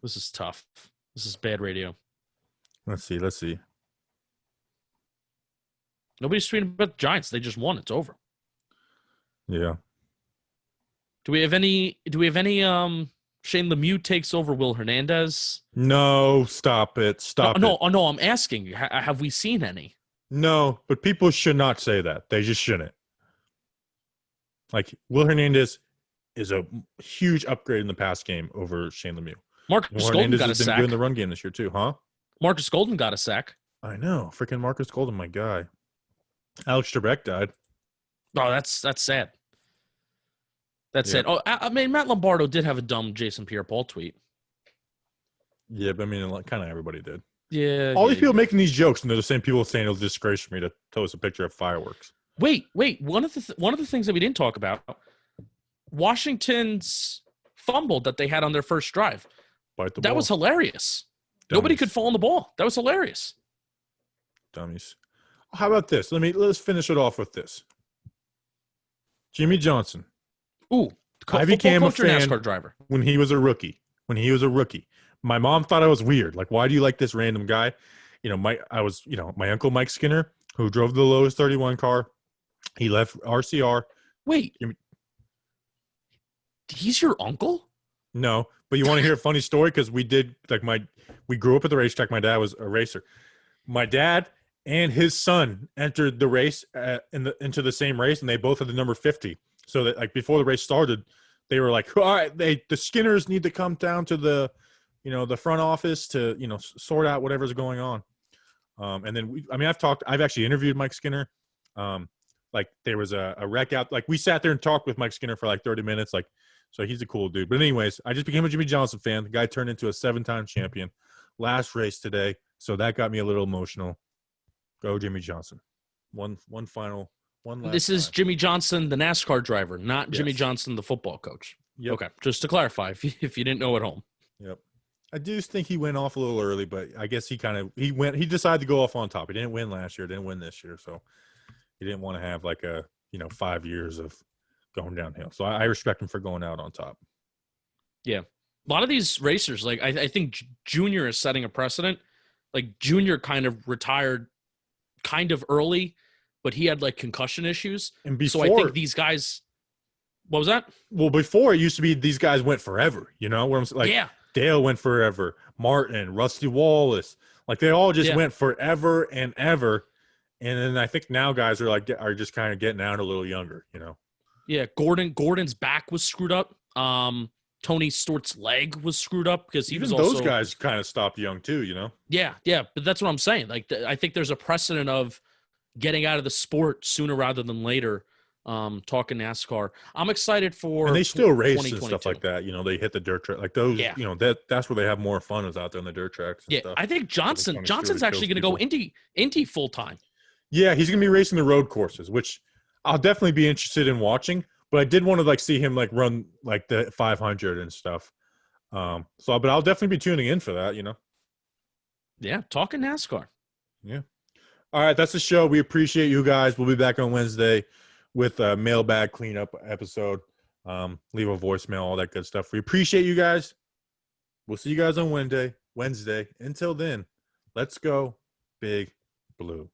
[SPEAKER 2] This is tough. This is bad radio.
[SPEAKER 1] Let's see.
[SPEAKER 2] Nobody's tweeting about the Giants. They just won. It's over.
[SPEAKER 1] Yeah.
[SPEAKER 2] Do we have any Shane Lemieux takes over Will Hernandez?
[SPEAKER 1] No, stop it.
[SPEAKER 2] No, I'm asking you. Have we seen any?
[SPEAKER 1] No, but people should not say that. They just shouldn't. Like, Will Hernandez is a huge upgrade in the pass game over Shane Lemieux.
[SPEAKER 2] Marcus Golden got a sack.
[SPEAKER 1] Been good in the run game this year too, huh?
[SPEAKER 2] Marcus Golden got a sack.
[SPEAKER 1] I know. Freaking Marcus Golden, my guy. Alex Trebek died.
[SPEAKER 2] Oh, that's sad. That's sad. Oh, I mean, Matt Lombardo did have a dumb Jason Pierre-Paul tweet.
[SPEAKER 1] Yeah, but I mean, kind of everybody did.
[SPEAKER 2] Yeah.
[SPEAKER 1] All these people making these jokes, and they're the same people saying it was a disgrace for me to post a picture of fireworks.
[SPEAKER 2] Wait. One of the things that we didn't talk about, Washington's fumble that they had on their first drive. That was hilarious.
[SPEAKER 1] Dummies. Nobody
[SPEAKER 2] could fall on the ball. That was hilarious.
[SPEAKER 1] Dummies. How about this? Let's finish it off with this. Jimmy Johnson.
[SPEAKER 2] Ooh,
[SPEAKER 1] I became a fan
[SPEAKER 2] NASCAR driver
[SPEAKER 1] when he was a rookie. My mom thought I was weird. Like, why do you like this random guy? My uncle Mike Skinner, who drove the Lotus 31 car. He left RCR.
[SPEAKER 2] Wait, he's your uncle?
[SPEAKER 1] No, but you want to hear a funny story? Because we grew up at the racetrack. My dad was a racer. My dad and his son entered the race into the same race, and they both had the number 50. So that, like, before the race started, they were like, all right, the Skinners need to come down to the front office to, sort out whatever's going on. And then I've actually interviewed Mike Skinner. Like, there was a wreck out. Like, we sat there and talked with Mike Skinner for like 30 minutes. Like, so he's a cool dude. But anyways, I just became a Jimmy Johnson fan. The guy turned into a 7-time champion. Last race today. So that got me a little emotional. Go Jimmy Johnson. One last
[SPEAKER 2] This is
[SPEAKER 1] time.
[SPEAKER 2] Jimmy Johnson, the NASCAR driver, not Jimmy Johnson, the football coach.
[SPEAKER 1] Yep.
[SPEAKER 2] Okay, just to clarify, if you didn't know at home.
[SPEAKER 1] Yep. I do think he went off a little early, but I guess he decided to go off on top. He didn't win last year, didn't win this year, so he didn't want to have like 5 years of going downhill. So I respect him for going out on top.
[SPEAKER 2] Yeah. A lot of these racers, like I think Junior is setting a precedent. Like, Junior kind of retired kind of early, but he had like concussion issues.
[SPEAKER 1] And before,
[SPEAKER 2] so I think these guys, what was that?
[SPEAKER 1] Well, before it used to be these guys went forever, where I'm like, yeah. Dale went forever, Martin, Rusty Wallace, like they all just went forever and ever. And then I think now guys are just kind of getting out a little younger,
[SPEAKER 2] Yeah, Gordon's back was screwed up. Tony Stewart's leg was screwed up because he was also.
[SPEAKER 1] Those guys kind of stopped young too,
[SPEAKER 2] Yeah, but that's what I'm saying. Like, I think there's a precedent of getting out of the sport sooner rather than later. Talking NASCAR, I'm excited for.
[SPEAKER 1] And they still race and stuff like that. They hit the dirt track, like those. Yeah. That's where they have more fun, is out there on the dirt tracks. And stuff.
[SPEAKER 2] I think Johnson's actually going to go Indy full time.
[SPEAKER 1] Yeah, he's going to be racing the road courses, which I'll definitely be interested in watching. But I did want to see him run the 500 and stuff. But I'll definitely be tuning in for that.
[SPEAKER 2] Yeah, talking NASCAR.
[SPEAKER 1] Yeah. All right, that's the show. We appreciate you guys. We'll be back on Wednesday with a mailbag cleanup episode. Leave a voicemail, all that good stuff. We appreciate you guys. We'll see you guys on Wednesday. Until then, let's go Big Blue.